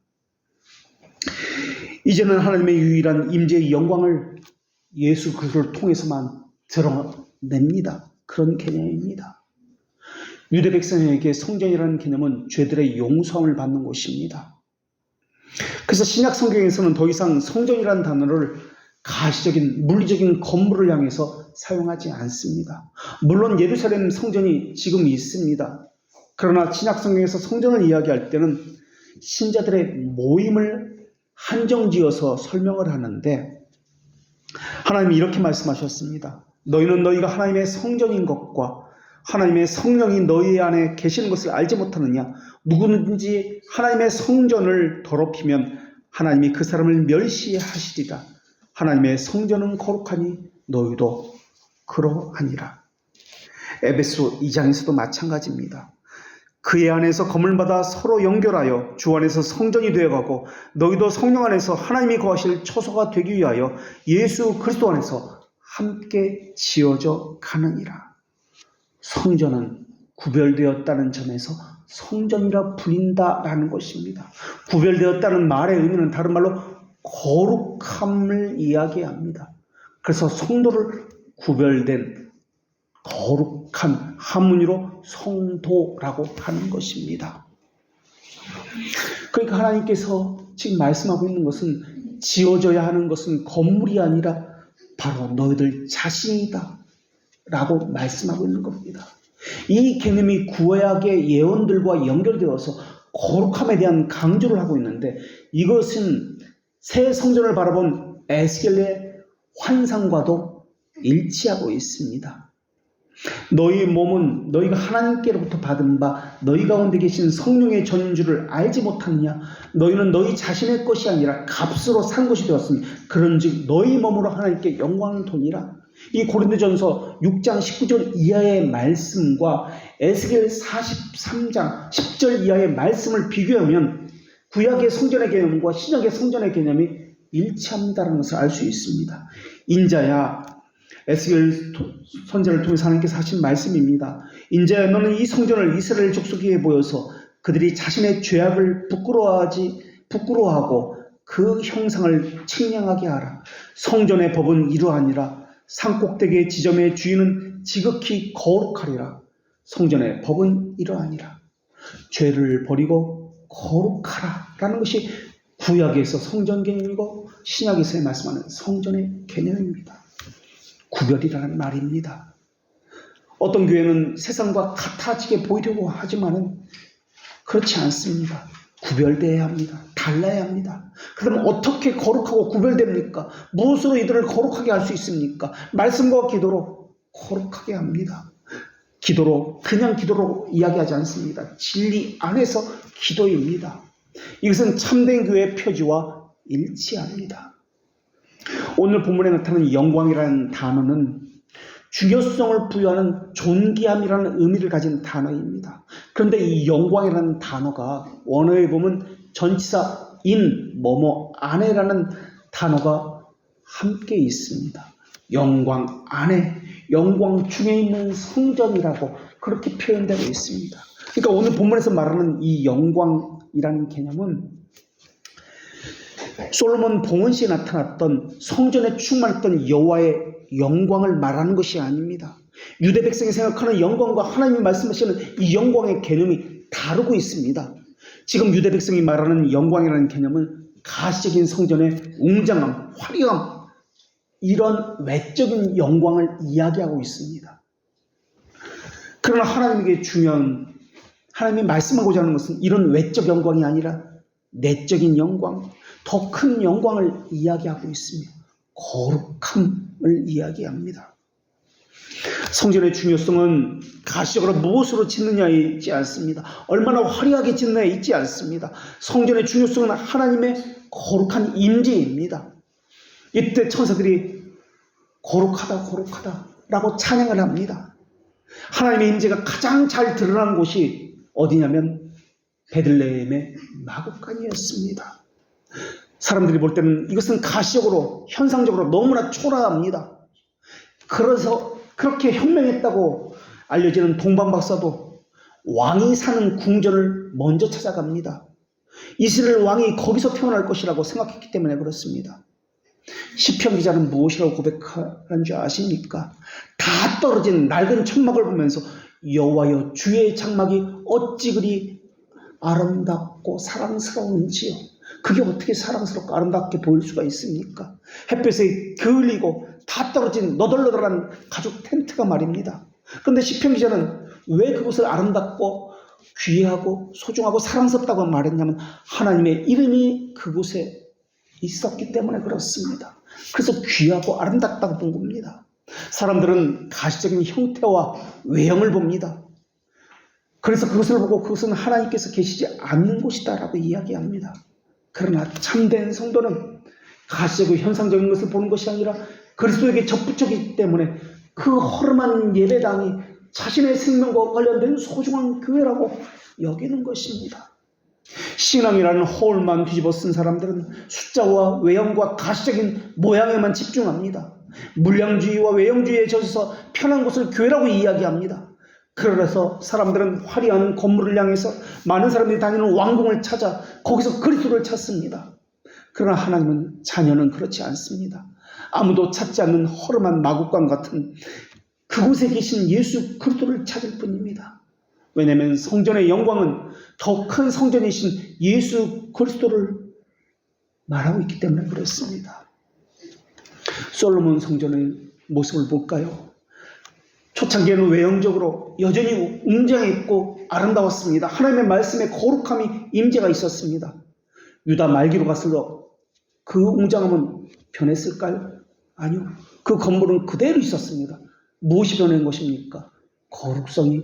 Speaker 1: 이제는 하나님의 유일한 임재의 영광을 예수 그리스도를 통해서만 드러냅니다. 그런 개념입니다. 유대 백성에게 성전이라는 개념은 죄들의 용서함을 받는 곳입니다. 그래서 신약 성경에서는 더 이상 성전이라는 단어를 가시적인 물리적인 건물을 향해서 사용하지 않습니다. 물론 예루살렘 성전이 지금 있습니다. 그러나 신약 성경에서 성전을 이야기할 때는 신자들의 모임을 한정지어서 설명을 하는데 하나님이 이렇게 말씀하셨습니다. 너희는 너희가 하나님의 성전인 것과 하나님의 성령이 너희 안에 계시는 것을 알지 못하느냐? 누구든지 하나님의 성전을 더럽히면 하나님이 그 사람을 멸시하시리라. 하나님의 성전은 거룩하니 너희도 그러하니라. 에베소 2장에서도 마찬가지입니다. 그의 안에서 검을 받아 서로 연결하여 주 안에서 성전이 되어가고 너희도 성령 안에서 하나님이 거하실 처소가 되기 위하여 예수 그리스도 안에서 함께 지어져 가느니라. 성전은 구별되었다는 점에서 성전이라 불린다라는 것입니다. 구별되었다는 말의 의미는 다른 말로 거룩함을 이야기합니다. 그래서 성도를 구별된 거룩한 한문으로 성도라고 하는 것입니다. 그러니까 하나님께서 지금 말씀하고 있는 것은 지어져야 하는 것은 건물이 아니라 바로 너희들 자신이다 라고 말씀하고 있는 겁니다. 이 개념이 구약의 예언들과 연결되어서 거룩함에 대한 강조를 하고 있는데 이것은 새 성전을 바라본 에스겔의 환상과도 일치하고 있습니다. 너희 몸은 너희가 하나님께로부터 받은 바 너희 가운데 계신 성령의 전주를 알지 못하느냐? 너희는 너희 자신의 것이 아니라 값으로 산 것이 되었으니 그런즉 너희 몸으로 하나님께 영광을 돌리라. 이 고린도전서 6장 19절 이하의 말씀과 에스겔 43장 10절 이하의 말씀을 비교하면 구약의 성전의 개념과 신약의 성전의 개념이 일치합니다라는 것을 알 수 있습니다. 인자야, 에스겔 선지자를 통해서 하나님께서 하신 말씀입니다. 인자야, 너는 이 성전을 이스라엘 족속에게 보여서 그들이 자신의 죄악을 부끄러워하고 그 형상을 측량하게 하라. 성전의 법은 이러하니라. 산꼭대기의 지점의 주인은 지극히 거룩하리라. 성전의 법은 이러하니라. 죄를 버리고 거룩하라 라는 것이 구약에서 성전 개념이고 신약에서 말씀하는 성전의 개념입니다. 구별이라는 말입니다. 어떤 교회는 세상과 같아지게 보이려고 하지만은 그렇지 않습니다. 구별되어야 합니다. 달라야 합니다. 그러면 어떻게 거룩하고 구별됩니까? 무엇으로 이들을 거룩하게 할 수 있습니까? 말씀과 기도로 거룩하게 합니다. 기도로, 그냥 기도로 이야기하지 않습니다. 진리 안에서 기도입니다. 이것은 참된 교회의 표지와 일치합니다. 오늘 본문에 나타나는 영광이라는 단어는 중요성을 부여하는 존귀함이라는 의미를 가진 단어입니다. 그런데 이 영광이라는 단어가 원어에 보면 전치사 in, 뭐뭐 안에라는 단어가 함께 있습니다. 영광 안에, 영광 중에 있는 성전이라고 그렇게 표현되고 있습니다. 그러니까 오늘 본문에서 말하는 이 영광이라는 개념은 솔로몬 봉헌시에 나타났던 성전에 충만했던 여호와의 영광을 말하는 것이 아닙니다. 유대 백성이 생각하는 영광과 하나님이 말씀하시는 이 영광의 개념이 다르고 있습니다. 지금 유대 백성이 말하는 영광이라는 개념은 가시적인 성전의 웅장함, 화려함, 이런 외적인 영광을 이야기하고 있습니다. 그러나 하나님에게 중요한, 하나님이 말씀하고자 하는 것은 이런 외적 영광이 아니라 내적인 영광, 더 큰 영광을 이야기하고 있으며 거룩함을 이야기합니다. 성전의 중요성은 가시적으로 무엇으로 짓느냐에 있지 않습니다. 얼마나 화려하게 짓느냐에 있지 않습니다. 성전의 중요성은 하나님의 거룩한 임재입니다. 이때 천사들이 거룩하다 라고 찬양을 합니다. 하나님의 임재가 가장 잘 드러난 곳이 어디냐면 베들레헴의 마구간이었습니다. 사람들이 볼 때는 이것은 가시적으로, 현상적으로 너무나 초라합니다. 그래서 그렇게 현명했다고 알려지는 동방 박사도 왕이 사는 궁전을 먼저 찾아갑니다. 이스라엘 왕이 거기서 태어날 것이라고 생각했기 때문에 그렇습니다. 시편 기자는 무엇이라고 고백하는 줄 아십니까? 다 떨어진 낡은 천막을 보면서 여호와여, 주의 장막이 어찌 그리 아름답고 사랑스러운지요. 그게 어떻게 사랑스럽고 아름답게 보일 수가 있습니까? 햇볕에 그을리고 다 떨어진 너덜너덜한 가죽 텐트가 말입니다. 그런데 시편 기자는 왜 그것을 아름답고 귀하고 소중하고 사랑스럽다고 말했냐면 하나님의 이름이 그곳에 있었기 때문에 그렇습니다. 그래서 귀하고 아름답다고 본 겁니다. 사람들은 가시적인 형태와 외형을 봅니다. 그래서 그것을 보고 그것은 하나님께서 계시지 않는 곳이다 라고 이야기합니다. 그러나 참된 성도는 가시적이고 현상적인 것을 보는 것이 아니라 그리스도에게 접붙였기 때문에 그 허름한 예배당이 자신의 생명과 관련된 소중한 교회라고 여기는 것입니다. 신앙이라는 허울만 뒤집어 쓴 사람들은 숫자와 외형과 가시적인 모양에만 집중합니다. 물량주의와 외형주의에 젖어서 편한 곳을 교회라고 이야기합니다. 그래서 사람들은 화려한 건물을 향해서 많은 사람들이 다니는 왕궁을 찾아 거기서 그리스도를 찾습니다. 그러나 하나님은, 자녀는 그렇지 않습니다. 아무도 찾지 않는 허름한 마구간 같은 그곳에 계신 예수 그리스도를 찾을 뿐입니다. 왜냐하면 성전의 영광은 더 큰 성전이신 예수 그리스도를 말하고 있기 때문에 그렇습니다. 솔로몬 성전의 모습을 볼까요? 초창기에는 외형적으로 여전히 웅장했고 아름다웠습니다. 하나님의 말씀에 거룩함이 임재가 있었습니다. 유다 말기로 갈수록 그 웅장함은 변했을까요? 아니요. 그 건물은 그대로 있었습니다. 무엇이 변한 것입니까? 거룩성이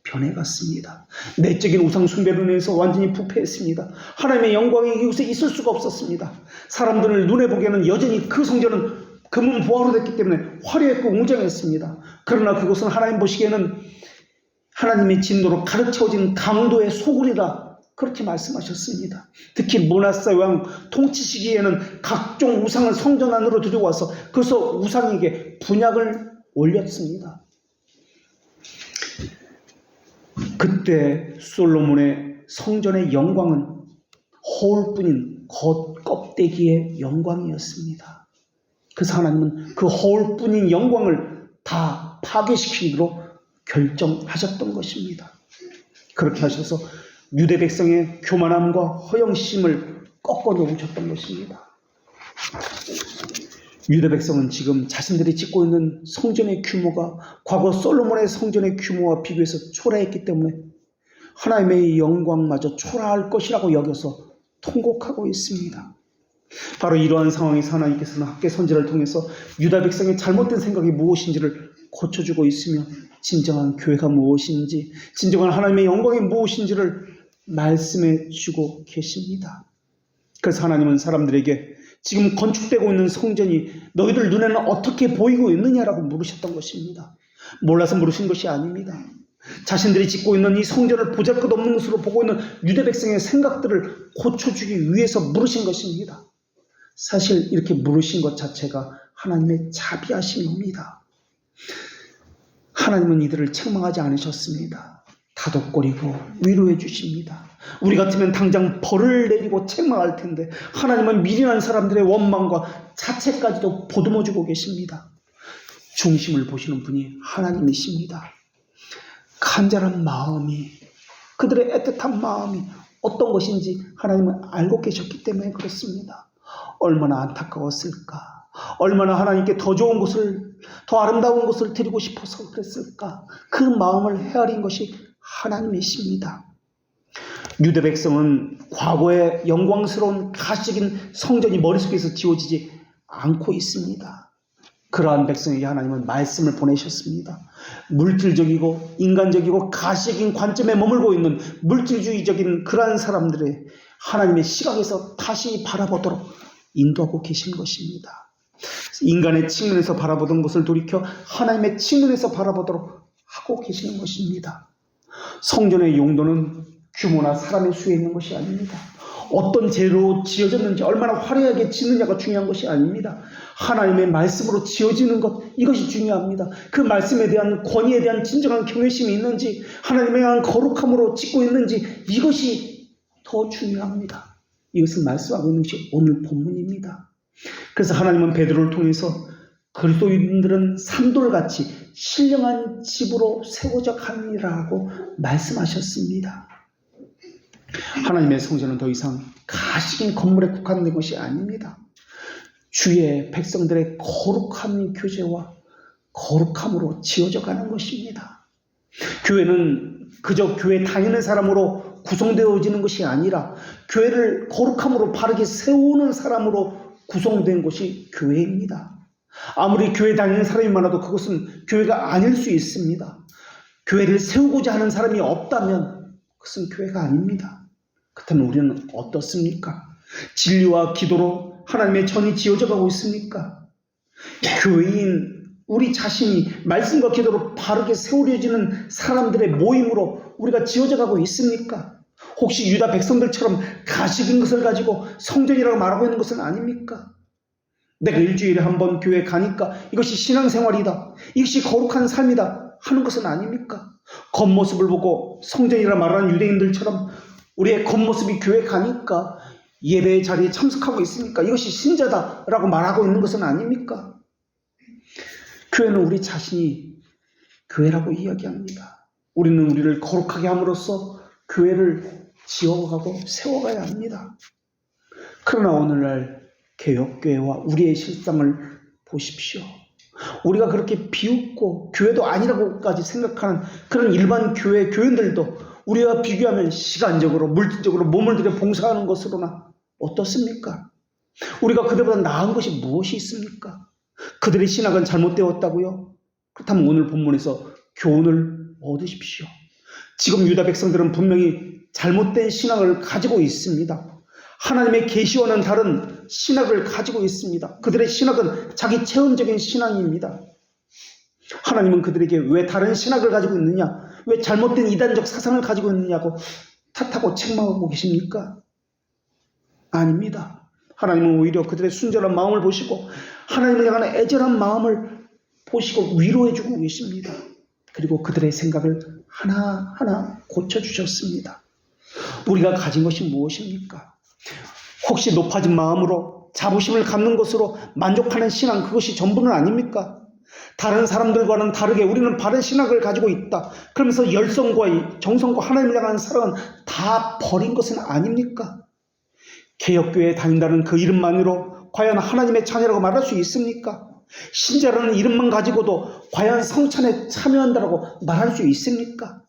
Speaker 1: 변해갔습니다. 내적인 우상 숭배로 인해서 완전히 부패했습니다. 하나님의 영광이 이곳에 있을 수가 없었습니다. 사람들을 눈에 보기에는 여전히 그 성전은 금은 보화로 됐기 때문에 화려했고 웅장했습니다. 그러나 그곳은 하나님 보시기에는 하나님의 진노로 가르쳐진 강도의 소굴이라 그렇게 말씀하셨습니다. 특히 므낫세 왕 통치 시기에는 각종 우상을 성전 안으로 들여와서 그래서 우상에게 분향을 올렸습니다. 그때 솔로몬의 성전의 영광은 허울뿐인 겉껍데기의 영광이었습니다. 그래서 하나님은 그 허울뿐인 영광을 다 파괴시키기로 결정하셨던 것입니다. 그렇게 하셔서 유대 백성의 교만함과 허영심을 꺾어 놓으셨던 것입니다. 유대 백성은 지금 자신들이 짓고 있는 성전의 규모가 과거 솔로몬의 성전의 규모와 비교해서 초라했기 때문에 하나님의 영광마저 초라할 것이라고 여겨서 통곡하고 있습니다. 바로 이러한 상황에서 하나님께서는 학개 선지자를 통해서 유다 백성의 잘못된 생각이 무엇인지를 고쳐주고 있으며 진정한 교회가 무엇인지, 진정한 하나님의 영광이 무엇인지를 말씀해 주고 계십니다. 그래서 하나님은 사람들에게 지금 건축되고 있는 성전이 너희들 눈에는 어떻게 보이고 있느냐라고 물으셨던 것입니다. 몰라서 물으신 것이 아닙니다. 자신들이 짓고 있는 이 성전을 보잘것없는 것으로 보고 있는 유대 백성의 생각들을 고쳐주기 위해서 물으신 것입니다. 사실 이렇게 물으신 것 자체가 하나님의 자비하심입니다. 하나님은 이들을 책망하지 않으셨습니다. 다독거리고 위로해 주십니다. 우리 같으면 당장 벌을 내리고 책망할 텐데 하나님은 미련한 사람들의 원망과 자책까지도 보듬어 주고 계십니다. 중심을 보시는 분이 하나님이십니다. 간절한 마음이, 그들의 애틋한 마음이 어떤 것인지 하나님은 알고 계셨기 때문에 그렇습니다. 얼마나 안타까웠을까, 얼마나 하나님께 더 좋은 것을, 더 아름다운 것을 드리고 싶어서 그랬을까. 그 마음을 헤아린 것이 하나님이십니다. 유대 백성은 과거의 영광스러운 가식인 성전이 머릿속에서 지워지지 않고 있습니다. 그러한 백성에게 하나님은 말씀을 보내셨습니다. 물질적이고 인간적이고 가식인 관점에 머물고 있는 물질주의적인 그러한 사람들의 하나님의 시각에서 다시 바라보도록 인도하고 계신 것입니다. 인간의 측면에서 바라보던 것을 돌이켜 하나님의 측면에서 바라보도록 하고 계시는 것입니다. 성전의 용도는 규모나 사람의 수에 있는 것이 아닙니다. 어떤 재료로 지어졌는지, 얼마나 화려하게 짓느냐가 중요한 것이 아닙니다. 하나님의 말씀으로 지어지는 것, 이것이 중요합니다. 그 말씀에 대한 권위에 대한 진정한 경외심이 있는지, 하나님에 대한 거룩함으로 짓고 있는지, 이것이 더 중요합니다. 이것을 말씀하고 있는 것이 오늘 본문입니다. 그래서 하나님은 베드로를 통해서 그리스도인들은 산돌같이 신령한 집으로 세워져 가느니라고 말씀하셨습니다. 하나님의 성전은 더 이상 가식인 건물에 국한된 것이 아닙니다. 주의 백성들의 거룩한 교제와 거룩함으로 지어져 가는 것입니다. 교회는 그저 교회 다니는 사람으로 구성되어지는 것이 아니라 교회를 거룩함으로 바르게 세우는 사람으로 구성된 것이 교회입니다. 아무리 교회 다니는 사람이 많아도 그것은 교회가 아닐 수 있습니다. 교회를 세우고자 하는 사람이 없다면 그것은 교회가 아닙니다. 그렇다면 우리는 어떻습니까? 진리와 기도로 하나님의 전이 지어져 가고 있습니까? 교회인 우리 자신이 말씀과 기도로 바르게 세우려지는 사람들의 모임으로 우리가 지어져 가고 있습니까? 혹시 유다 백성들처럼 가식인 것을 가지고 성전이라고 말하고 있는 것은 아닙니까? 내가 일주일에 한 번 교회 가니까 이것이 신앙생활이다, 이것이 거룩한 삶이다 하는 것은 아닙니까? 겉모습을 보고 성전이라 말하는 유대인들처럼 우리의 겉모습이 교회 가니까 예배의 자리에 참석하고 있으니까 이것이 신자다라고 말하고 있는 것은 아닙니까? 교회는 우리 자신이 교회라고 이야기합니다. 우리는 우리를 거룩하게 함으로써 교회를 지어가고 세워가야 합니다. 그러나 오늘날 개혁교회와 우리의 실상을 보십시오. 우리가 그렇게 비웃고 교회도 아니라고까지 생각하는 그런 일반 교회 교인들도 우리와 비교하면 시간적으로 물질적으로 몸을 들여 봉사하는 것으로나 어떻습니까? 우리가 그들보다 나은 것이 무엇이 있습니까? 그들의 신학은 잘못되었다고요? 그렇다면 오늘 본문에서 교훈을 얻으십시오. 지금 유다 백성들은 분명히 잘못된 신학을 가지고 있습니다. 하나님의 계시와는 다른 신학을 가지고 있습니다. 그들의 신학은 자기 체험적인 신앙입니다. 하나님은 그들에게 왜 다른 신학을 가지고 있느냐, 왜 잘못된 이단적 사상을 가지고 있느냐고 탓하고 책망하고 계십니까? 아닙니다. 하나님은 오히려 그들의 순전한 마음을 보시고 하나님을 향한 애절한 마음을 보시고 위로해주고 계십니다. 그리고 그들의 생각을 하나하나 고쳐주셨습니다. 우리가 가진 것이 무엇입니까? 혹시 높아진 마음으로 자부심을 갖는 것으로 만족하는 신앙, 그것이 전부는 아닙니까? 다른 사람들과는 다르게 우리는 바른 신학을 가지고 있다. 그러면서 열성과 정성과 하나님을 향한 사랑은 다 버린 것은 아닙니까? 개혁교회에 다닌다는 그 이름만으로 과연 하나님의 자녀라고 말할 수 있습니까? 신자라는 이름만 가지고도 과연 성찬에 참여한다고 말할 수 있습니까?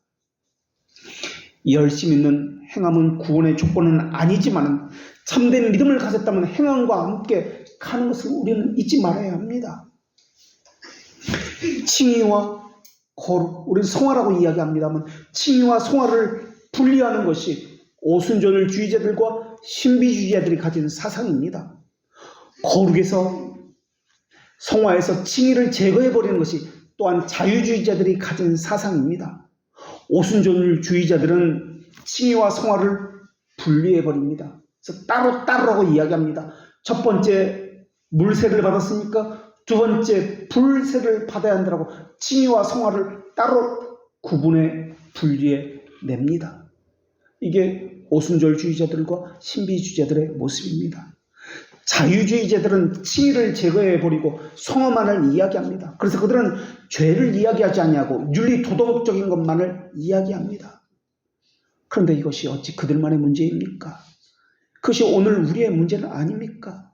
Speaker 1: 열심 있는 행함은 구원의 조건은 아니지만 참된 믿음을 가졌다면 행함과 함께 가는 것을 우리는 잊지 말아야 합니다. 칭의와 거룩, 우리는 성화라고 이야기합니다만 칭의와 성화를 분리하는 것이 오순절주의자들과 신비주의자들이 가진 사상입니다. 거룩에서 성화에서 칭의를 제거해버리는 것이 또한 자유주의자들이 가진 사상입니다. 오순절주의자들은 칭의와 성화를 분리해버립니다. 그래서 따로따로라고 이야기합니다. 첫 번째 물세를 받았으니까 두 번째 불세를 받아야 한다고 칭의와 성화를 따로 구분해 분리해 냅니다. 이게 오순절주의자들과 신비주의자들의 모습입니다. 자유주의자들은 칭의를 제거해버리고 성화만을 이야기합니다. 그래서 그들은 죄를 이야기하지 아니하고 윤리 도덕적인 것만을 이야기합니다. 그런데 이것이 어찌 그들만의 문제입니까? 그것이 오늘 우리의 문제는 아닙니까?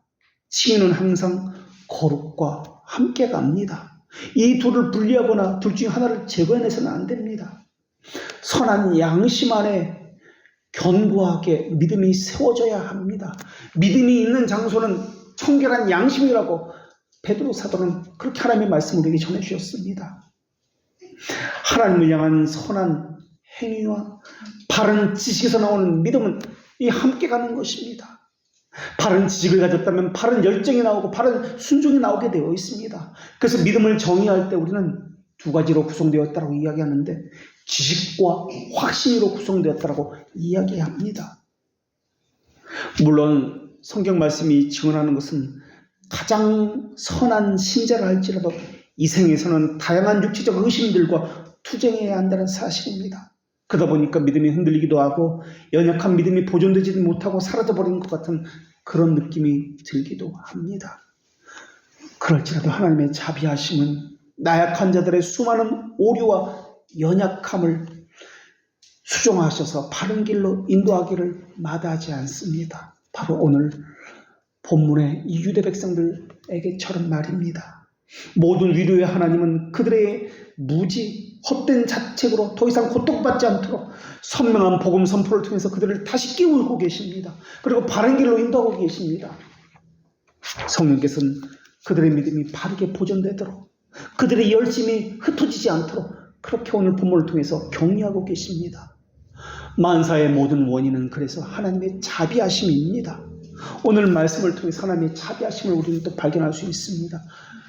Speaker 1: 칭의는 항상 거룩과 함께 갑니다. 이 둘을 분리하거나 둘 중 하나를 제거해내서는 안 됩니다. 선한 양심 안에 견고하게 믿음이 세워져야 합니다. 믿음이 있는 장소는 청결한 양심이라고 베드로 사도는 그렇게 하나님의 말씀을 우리에게 전해주셨습니다. 하나님을 향한 선한 행위와 바른 지식에서 나오는 믿음은 이 함께 가는 것입니다. 바른 지식을 가졌다면 바른 열정이 나오고 바른 순종이 나오게 되어 있습니다. 그래서 믿음을 정의할 때 우리는 두 가지로 구성되었다고 이야기하는데 지식과 확신으로 구성되었다고 이야기합니다. 물론 성경 말씀이 증언하는 것은 가장 선한 신자라 할지라도 이 생에서는 다양한 육체적 의심들과 투쟁해야 한다는 사실입니다. 그러다 보니까 믿음이 흔들리기도 하고 연약한 믿음이 보존되지 못하고 사라져버리는 것 같은 그런 느낌이 들기도 합니다. 그럴지라도 하나님의 자비하심은 나약한 자들의 수많은 오류와 연약함을 수정하셔서 바른 길로 인도하기를 마다하지 않습니다. 바로 오늘 본문의 이 유대 백성들에게처럼 말입니다. 모든 위로의 하나님은 그들의 무지, 헛된 자책으로 더 이상 고통받지 않도록 선명한 복음 선포를 통해서 그들을 다시 깨우고 계십니다. 그리고 바른 길로 인도하고 계십니다. 성령께서는 그들의 믿음이 바르게 보존되도록 그들의 열심이 흩어지지 않도록 그렇게 오늘 본문을 통해서 격려하고 계십니다. 만사의 모든 원인은 그래서 하나님의 자비하심입니다. 오늘 말씀을 통해서 하나님의 자비하심을 우리는 또 발견할 수 있습니다.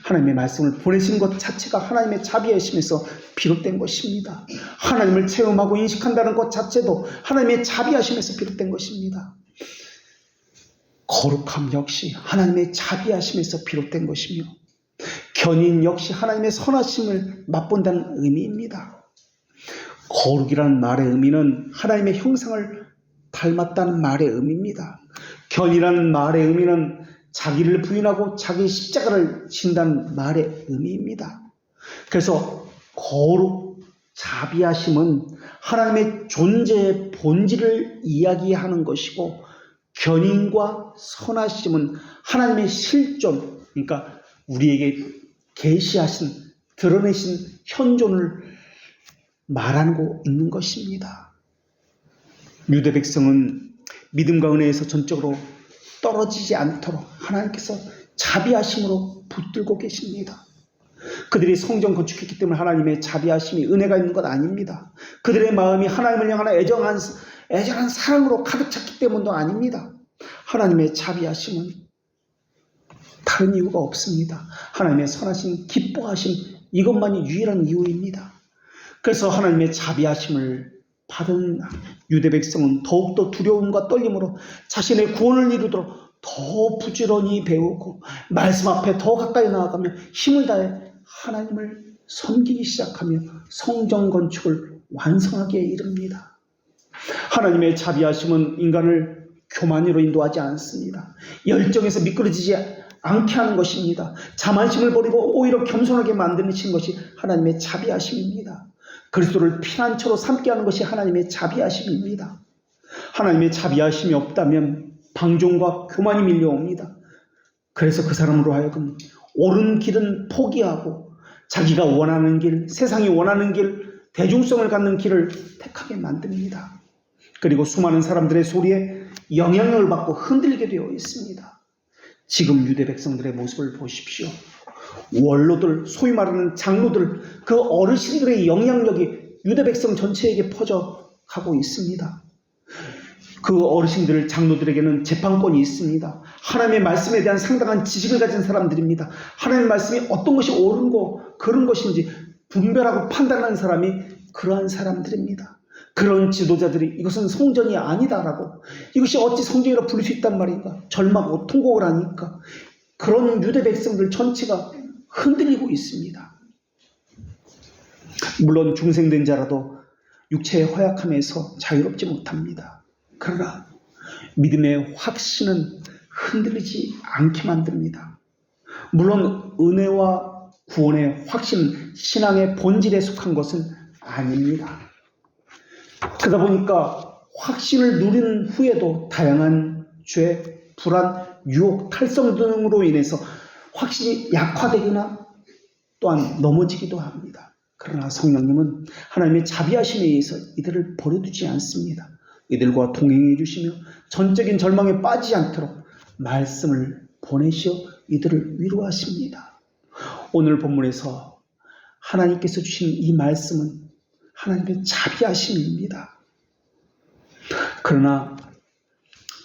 Speaker 1: 하나님의 말씀을 보내신 것 자체가 하나님의 자비하심에서 비롯된 것입니다. 하나님을 체험하고 인식한다는 것 자체도 하나님의 자비하심에서 비롯된 것입니다. 거룩함 역시 하나님의 자비하심에서 비롯된 것이며 견인 역시 하나님의 선하심을 맛본다는 의미입니다. 거룩이라는 말의 의미는 하나님의 형상을 닮았다는 말의 의미입니다. 견이라는 말의 의미는 자기를 부인하고 자기 십자가를 진다는 말의 의미입니다. 그래서 거룩, 자비하심은 하나님의 존재의 본질을 이야기하는 것이고 견인과 선하심은 하나님의 실존, 그러니까 우리에게 계시하신, 드러내신 현존을 말하고 있는 것입니다. 유대 백성은 믿음과 은혜에서 전적으로 떨어지지 않도록 하나님께서 자비하심으로 붙들고 계십니다. 그들이 성전 건축했기 때문에 하나님의 자비하심이 은혜가 있는 것 아닙니다. 그들의 마음이 하나님을 향한 애절한 사랑으로 가득 찼기 때문도 아닙니다. 하나님의 자비하심은 다른 이유가 없습니다. 하나님의 선하신 기뻐하심, 이것만이 유일한 이유입니다. 그래서 하나님의 자비하심을 받은 유대 백성은 더욱더 두려움과 떨림으로 자신의 구원을 이루도록 더 부지런히 배우고 말씀 앞에 더 가까이 나아가며 힘을 다해 하나님을 섬기기 시작하며 성전 건축을 완성하게 이릅니다. 하나님의 자비하심은 인간을 교만으로 인도하지 않습니다. 열정에서 미끄러지지 않게 하는 것입니다. 자만심을 버리고 오히려 겸손하게 만드신 것이 하나님의 자비하심입니다. 그리스도를 피난처로 삼게 하는 것이 하나님의 자비하심입니다. 하나님의 자비하심이 없다면 방종과 교만이 밀려옵니다. 그래서 그 사람으로 하여금 옳은 길은 포기하고 자기가 원하는 길, 세상이 원하는 길, 대중성을 갖는 길을 택하게 만듭니다. 그리고 수많은 사람들의 소리에 영향을 받고 흔들리게 되어 있습니다. 지금 유대 백성들의 모습을 보십시오. 원로들, 소위 말하는 장로들, 그 어르신들의 영향력이 유대 백성 전체에게 퍼져가고 있습니다. 그 어르신들, 장로들에게는 재판권이 있습니다. 하나님의 말씀에 대한 상당한 지식을 가진 사람들입니다. 하나님의 말씀이 어떤 것이 옳은고 그런 것인지 분별하고 판단하는 사람이 그러한 사람들입니다. 그런 지도자들이 이것은 성전이 아니다라고, 이것이 어찌 성전이라 부를 수 있단 말인가, 절망하고 통곡을 하니까 그런 유대 백성들 전체가 흔들리고 있습니다. 물론 중생된 자라도 육체의 허약함에서 자유롭지 못합니다. 그러나 믿음의 확신은 흔들리지 않게 만듭니다. 물론 은혜와 구원의 확신, 신앙의 본질에 속한 것은 아닙니다. 그러다 보니까 확신을 누린 후에도 다양한 죄, 불안, 유혹, 탈성 등으로 인해서 확신이 약화되거나 또한 넘어지기도 합니다. 그러나 성령님은 하나님의 자비하심에 의해서 이들을 버려두지 않습니다. 이들과 동행해 주시며 전적인 절망에 빠지지 않도록 말씀을 보내시어 이들을 위로하십니다. 오늘 본문에서 하나님께서 주신 이 말씀은 하나님의 자비하심입니다. 그러나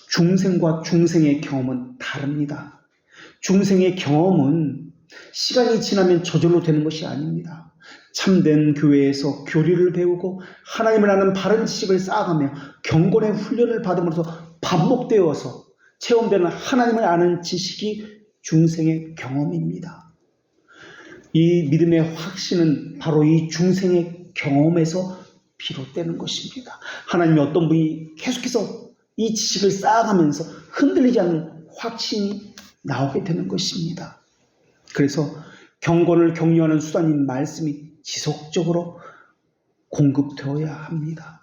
Speaker 1: 중생과 중생의 경험은 다릅니다. 중생의 경험은 시간이 지나면 저절로 되는 것이 아닙니다. 참된 교회에서 교리를 배우고 하나님을 아는 바른 지식을 쌓아가며 경건의 훈련을 받음으로써 반복되어서 체험되는 하나님을 아는 지식이 중생의 경험입니다. 이 믿음의 확신은 바로 이 중생의 경험에서 비롯되는 것입니다. 하나님이 어떤 분이 계속해서 이 지식을 쌓아가면서 흔들리지 않는 확신이 나오게 되는 것입니다. 그래서 경건을 격려하는 수단인 말씀이 지속적으로 공급되어야 합니다.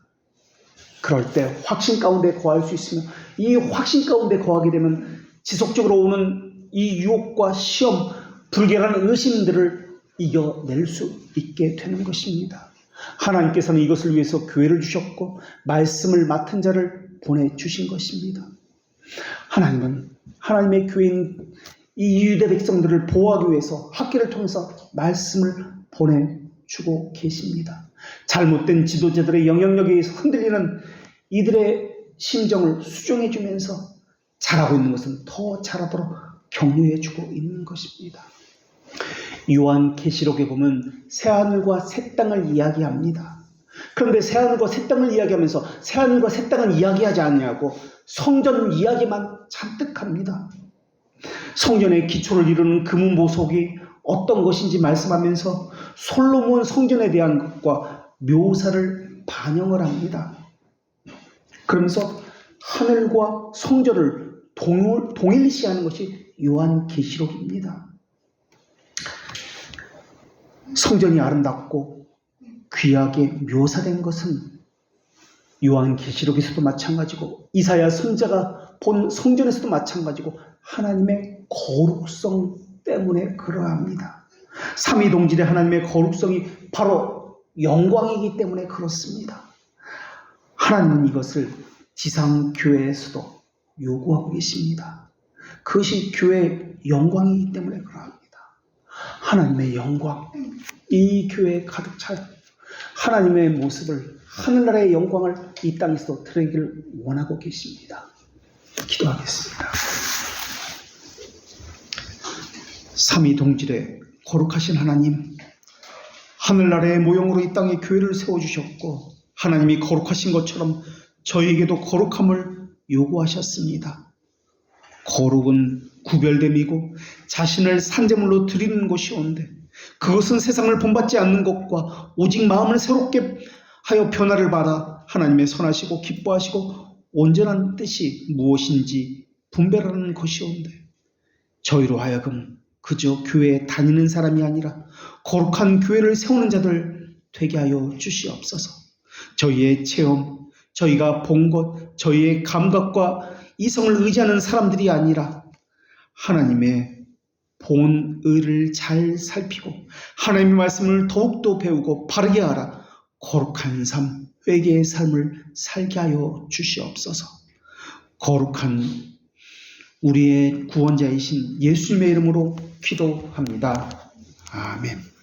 Speaker 1: 그럴 때 확신 가운데 거할 수 있으며, 이 확신 가운데 거하게 되면 지속적으로 오는 이 유혹과 시험, 불결한 의심들을 이겨낼 수 있게 되는 것입니다. 하나님께서는 이것을 위해서 교회를 주셨고 말씀을 맡은 자를 보내주신 것입니다. 하나님은 하나님의 교회인 이 유대 백성들을 보호하기 위해서 학계를 통해서 말씀을 보내주고 계십니다. 잘못된 지도자들의 영향력에 의해서 흔들리는 이들의 심정을 수정해주면서 잘하고 있는 것은 더 잘하도록 격려해주고 있는 것입니다. 요한계시록에 보면 새하늘과 새 땅을 이야기합니다. 그런데 새하늘과 새 땅을 이야기하면서 새하늘과 새 땅은 이야기하지 않냐고 성전 이야기만 잔뜩 합니다. 성전의 기초를 이루는 금은 보석이 어떤 것인지 말씀하면서 솔로몬 성전에 대한 것과 묘사를 반영을 합니다. 그러면서 하늘과 성전을 동일시하는 것이 요한계시록입니다. 성전이 아름답고 귀하게 묘사된 것은 요한계시록에서도 마찬가지고 이사야 선지자가 본 성전에서도 마찬가지고 하나님의 거룩성 때문에 그러합니다. 삼위동질의 하나님의 거룩성이 바로 영광이기 때문에 그렇습니다. 하나님은 이것을 지상교회에서도 요구하고 계십니다. 그것이 교회의 영광이기 때문에 그러합니다. 하나님의 영광, 이 교회에 가득 차요. 하나님의 모습을, 하늘나라의 영광을 이 땅에서도 드리기를 원하고 계십니다. 기도하겠습니다. 삼위동질의 거룩하신 하나님, 하늘나라의 모형으로 이 땅에 교회를 세워주셨고 하나님이 거룩하신 것처럼 저희에게도 거룩함을 요구하셨습니다. 거룩은 구별됨이고 자신을 산제물로 드리는 것이온데 그것은 세상을 본받지 않는 것과 오직 마음을 새롭게 하여 변화를 받아 하나님의 선하시고 기뻐하시고 온전한 뜻이 무엇인지 분별하는 것이온데 저희로 하여금 그저 교회에 다니는 사람이 아니라 거룩한 교회를 세우는 자들 되게 하여 주시옵소서. 저희의 체험, 저희가 본 것, 저희의 감각과 이성을 의지하는 사람들이 아니라 하나님의 본의를 잘 살피고 하나님의 말씀을 더욱더 배우고 바르게 알아 거룩한 삶, 회개의 삶을 살게 하여 주시옵소서. 거룩한 우리의 구원자이신 예수님의 이름으로 기도합니다. 아멘.